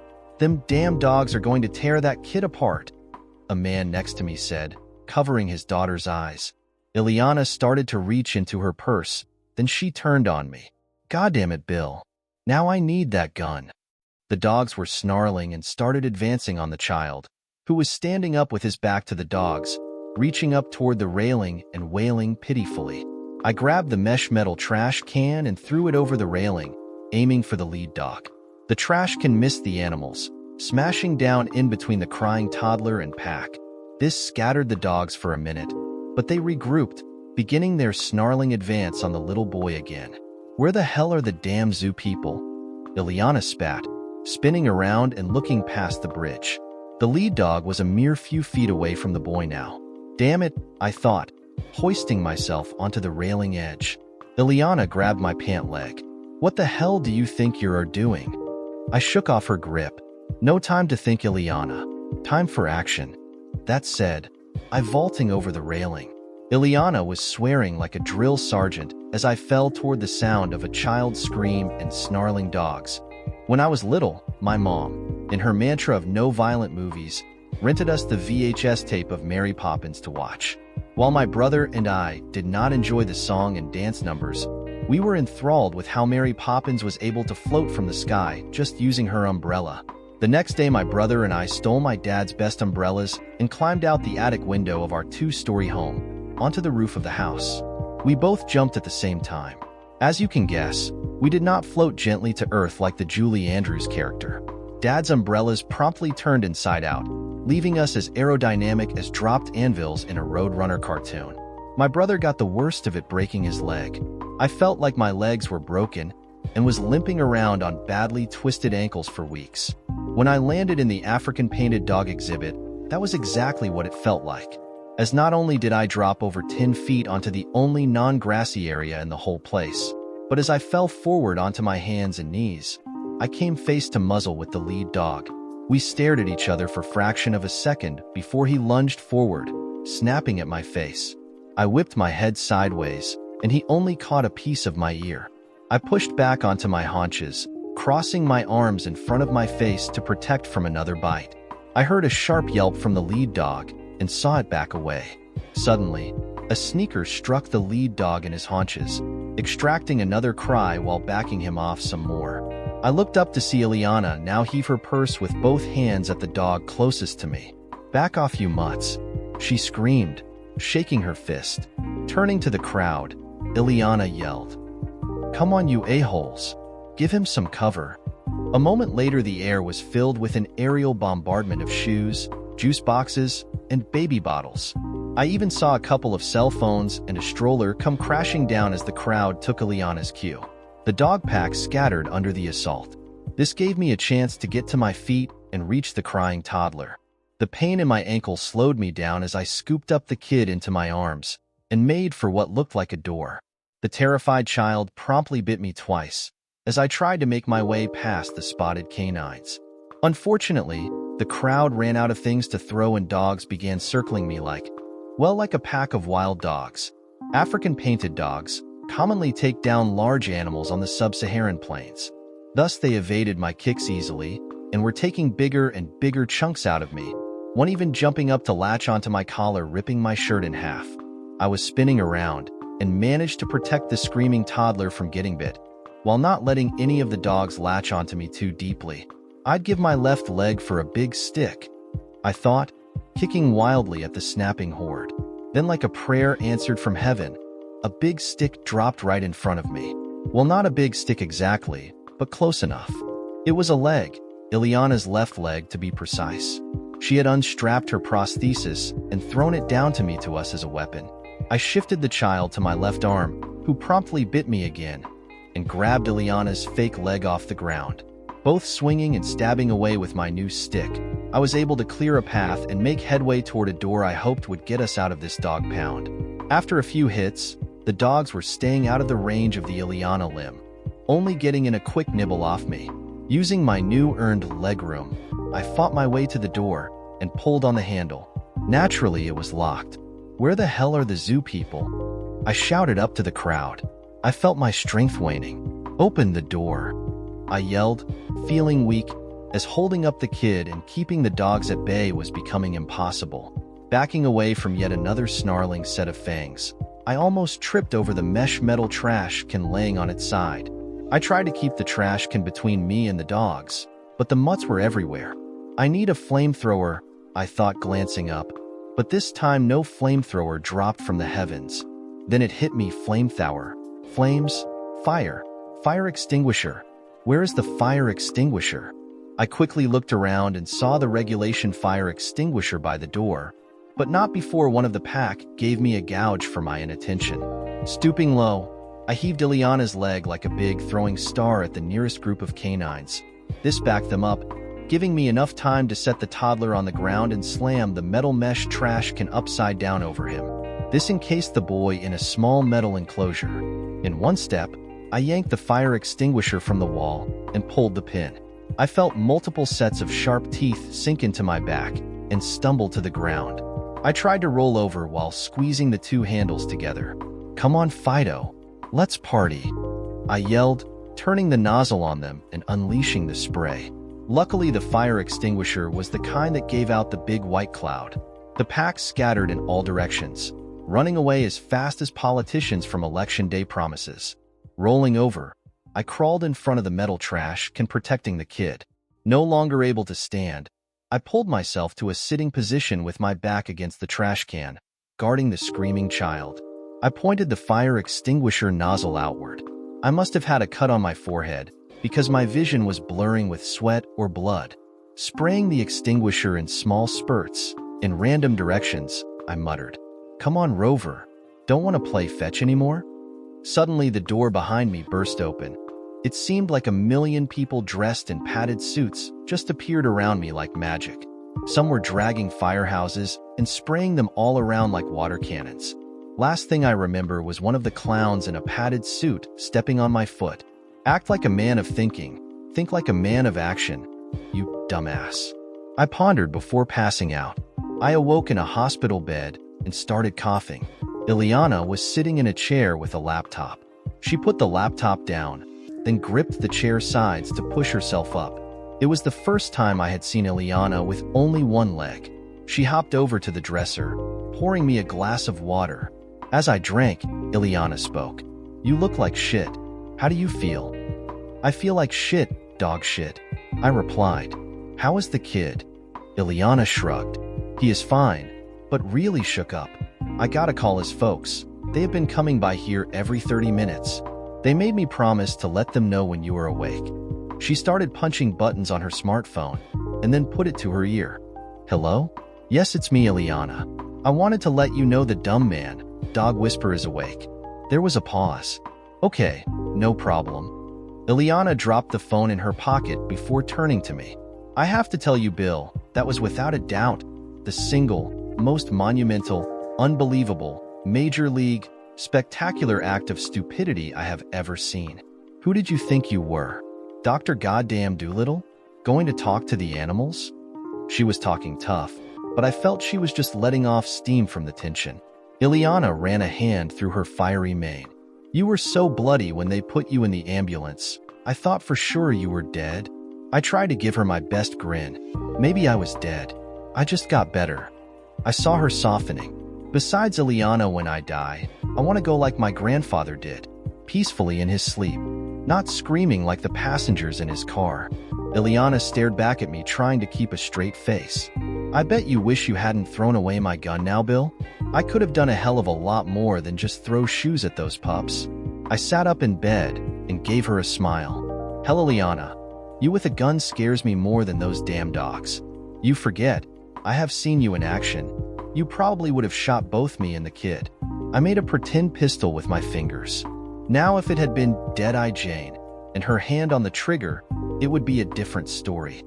Them damn dogs are going to tear that kid apart, a man next to me said, covering his daughter's eyes. Ileana started to reach into her purse, then she turned on me. God damn it, Bill. Now I need that gun. The dogs were snarling and started advancing on the child, who was standing up with his back to the dogs, reaching up toward the railing and wailing pitifully. I grabbed the mesh metal trash can and threw it over the railing, aiming for the lead dog. The trash can missed the animals, smashing down in between the crying toddler and pack. This scattered the dogs for a minute, but they regrouped, beginning their snarling advance on the little boy again. Where the hell are the damn zoo people? Ileana spat, spinning around and looking past the bridge. The lead dog was a mere few feet away from the boy now. Damn it, I thought, hoisting myself onto the railing edge. Ileana grabbed my pant leg. What the hell do you think you're doing? I shook off her grip. No time to think, Ileana. Time for action. That said, I vaulting over the railing. Ileana was swearing like a drill sergeant as I fell toward the sound of a child's scream and snarling dogs. When I was little, my mom, in her mantra of no violent movies, rented us the VHS tape of Mary Poppins to watch. While my brother and I did not enjoy the song and dance numbers, we were enthralled with how Mary Poppins was able to float from the sky just using her umbrella. The next day, my brother and I stole my dad's best umbrellas and climbed out the attic window of our 2-story home, onto the roof of the house. We both jumped at the same time. As you can guess, we did not float gently to earth like the Julie Andrews character. Dad's umbrellas promptly turned inside out, leaving us as aerodynamic as dropped anvils in a Roadrunner cartoon. My brother got the worst of it, breaking his leg. I felt like my legs were broken and was limping around on badly twisted ankles for weeks. When I landed in the African-painted dog exhibit, that was exactly what it felt like, as not only did I drop over 10 feet onto the only non-grassy area in the whole place, but as I fell forward onto my hands and knees, I came face to muzzle with the lead dog. We stared at each other for a fraction of a second before he lunged forward, snapping at my face. I whipped my head sideways, and he only caught a piece of my ear. I pushed back onto my haunches, crossing my arms in front of my face to protect from another bite. I heard a sharp yelp from the lead dog and saw it back away. Suddenly, a sneaker struck the lead dog in his haunches, extracting another cry while backing him off some more. I looked up to see Ileana now heave her purse with both hands at the dog closest to me. "Back off, you mutts," she screamed, shaking her fist. Turning to the crowd, Ileana yelled, "Come on, you a-holes. Give him some cover." A moment later, the air was filled with an aerial bombardment of shoes, juice boxes, and baby bottles. I even saw a couple of cell phones and a stroller come crashing down as the crowd took Ileana's cue. The dog pack scattered under the assault. This gave me a chance to get to my feet and reach the crying toddler. The pain in my ankle slowed me down as I scooped up the kid into my arms and made for what looked like a door. The terrified child promptly bit me twice as I tried to make my way past the spotted canines. Unfortunately, the crowd ran out of things to throw and dogs began circling me like a pack of wild dogs. African painted dogs commonly take down large animals on the sub-Saharan plains. Thus, they evaded my kicks easily and were taking bigger and bigger chunks out of me, one even jumping up to latch onto my collar, ripping my shirt in half. I was spinning around and managed to protect the screaming toddler from getting bit, while not letting any of the dogs latch onto me too deeply. I'd give my left leg for a big stick, I thought, kicking wildly at the snapping horde. Then, like a prayer answered from heaven, a big stick dropped right in front of me. Well, not a big stick exactly, but close enough. It was a leg, Ileana's left leg to be precise. She had unstrapped her prosthesis and thrown it down to us as a weapon. I shifted the child to my left arm, who promptly bit me again, and grabbed Ileana's fake leg off the ground. Both swinging and stabbing away with my new stick, I was able to clear a path and make headway toward a door I hoped would get us out of this dog pound. After a few hits, the dogs were staying out of the range of the Ileana limb, only getting in a quick nibble off me. Using my new earned legroom, I fought my way to the door and pulled on the handle. Naturally, it was locked. Where the hell are the zoo people? I shouted up to the crowd. I felt my strength waning. Open the door, I yelled, feeling weak, as holding up the kid and keeping the dogs at bay was becoming impossible. Backing away from yet another snarling set of fangs, I almost tripped over the mesh metal trash can laying on its side. I tried to keep the trash can between me and the dogs, but the mutts were everywhere. I need a flamethrower, I thought, glancing up, but this time no flamethrower dropped from the heavens. Then it hit me: flamethrower, flames, fire, fire extinguisher. Where is the fire extinguisher? I quickly looked around and saw the regulation fire extinguisher by the door, but not before one of the pack gave me a gouge for my inattention. Stooping low, I heaved Ileana's leg like a big throwing star at the nearest group of canines. This backed them up, giving me enough time to set the toddler on the ground and slam the metal mesh trash can upside down over him. This encased the boy in a small metal enclosure. In one step, I yanked the fire extinguisher from the wall and pulled the pin. I felt multiple sets of sharp teeth sink into my back and stumbled to the ground. I tried to roll over while squeezing the two handles together. Come on, Fido, let's party, I yelled, turning the nozzle on them and unleashing the spray. Luckily, the fire extinguisher was the kind that gave out the big white cloud. The pack scattered in all directions, running away as fast as politicians from election day promises. Rolling over, I crawled in front of the metal trash can, protecting the kid. No longer able to stand, I pulled myself to a sitting position with my back against the trash can, guarding the screaming child. I pointed the fire extinguisher nozzle outward. I must have had a cut on my forehead because my vision was blurring with sweat or blood. Spraying the extinguisher in small spurts, in random directions, I muttered, "Come on, Rover, don't want to play fetch anymore?" Suddenly, the door behind me burst open. It seemed like a million people dressed in padded suits just appeared around me like magic. Some were dragging firehouses and spraying them all around like water cannons. Last thing I remember was one of the clowns in a padded suit stepping on my foot. Act like a man of thinking. Think like a man of action, you dumbass, I pondered before passing out. I awoke in a hospital bed and started coughing. Ileana was sitting in a chair with a laptop. She put the laptop down, then gripped the chair sides to push herself up. It was the first time I had seen Ileana with only one leg. She hopped over to the dresser, pouring me a glass of water. As I drank, Ileana spoke. "You look like shit. How do you feel?" "I feel like shit, dog shit," I replied. "How is the kid?" Ileana shrugged. "He is fine, but really shook up. I gotta call his folks. They have been coming by here every 30 minutes. They made me promise to let them know when you were awake." She started punching buttons on her smartphone and then put it to her ear. "Hello? Yes, it's me, Ileana. I wanted to let you know the dumb man, dog whisper, is awake." There was a pause. "Okay, no problem." Ileana dropped the phone in her pocket before turning to me. "I have to tell you, Bill, that was without a doubt the single, most monumental, unbelievable, major league, spectacular act of stupidity I have ever seen. Who did you think you were? Dr. Goddamn Doolittle? Going to talk to the animals?" She was talking tough, but I felt she was just letting off steam from the tension. Ileana ran a hand through her fiery mane. You were so bloody when they put you in the ambulance. I thought for sure you were dead. I tried to give her my best grin. Maybe I was dead. I just got better. I saw her softening. Besides Ileana, when I die, I want to go like my grandfather did, peacefully in his sleep, not screaming like the passengers in his car. Ileana stared back at me, trying to keep a straight face. I bet you wish you hadn't thrown away my gun now, Bill. I could have done a hell of a lot more than just throw shoes at those pups. I sat up in bed and gave her a smile. Hell, Ileana, you with a gun scares me more than those damn dogs. You forget, I have seen you in action. You probably would have shot both me and the kid. I made a pretend pistol with my fingers. Now if it had been Dead-Eye Jane and her hand on the trigger, it would be a different story.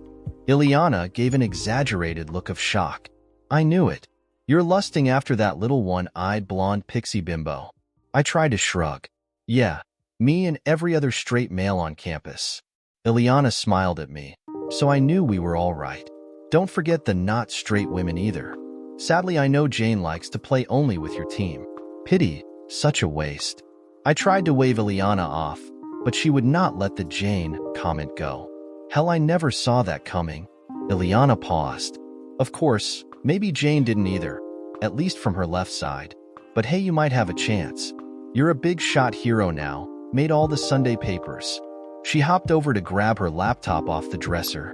Ileana gave an exaggerated look of shock. I knew it. You're lusting after that little one-eyed blonde pixie bimbo. I tried to shrug. Yeah, me and every other straight male on campus. Ileana smiled at me, so I knew we were all right. Don't forget the not straight women either. Sadly, I know Jane likes to play only with your team. Pity, such a waste. I tried to wave Ileana off, but she would not let the Jane comment go. Hell, I never saw that coming. Ileana paused. Of course, maybe Jane didn't either, at least from her left side. But hey, you might have a chance. You're a big shot hero now, made all the Sunday papers. She hopped over to grab her laptop off the dresser.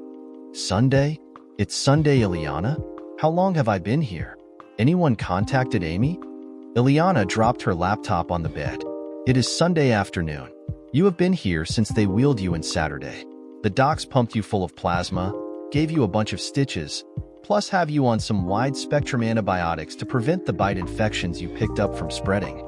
Sunday? It's Sunday, Ileana? How long have I been here? Anyone contacted Amy? Ileana dropped her laptop on the bed. It is Sunday afternoon. You have been here since they wheeled you in Saturday. The docs pumped you full of plasma, gave you a bunch of stitches, plus have you on some wide-spectrum antibiotics to prevent the bite infections you picked up from spreading.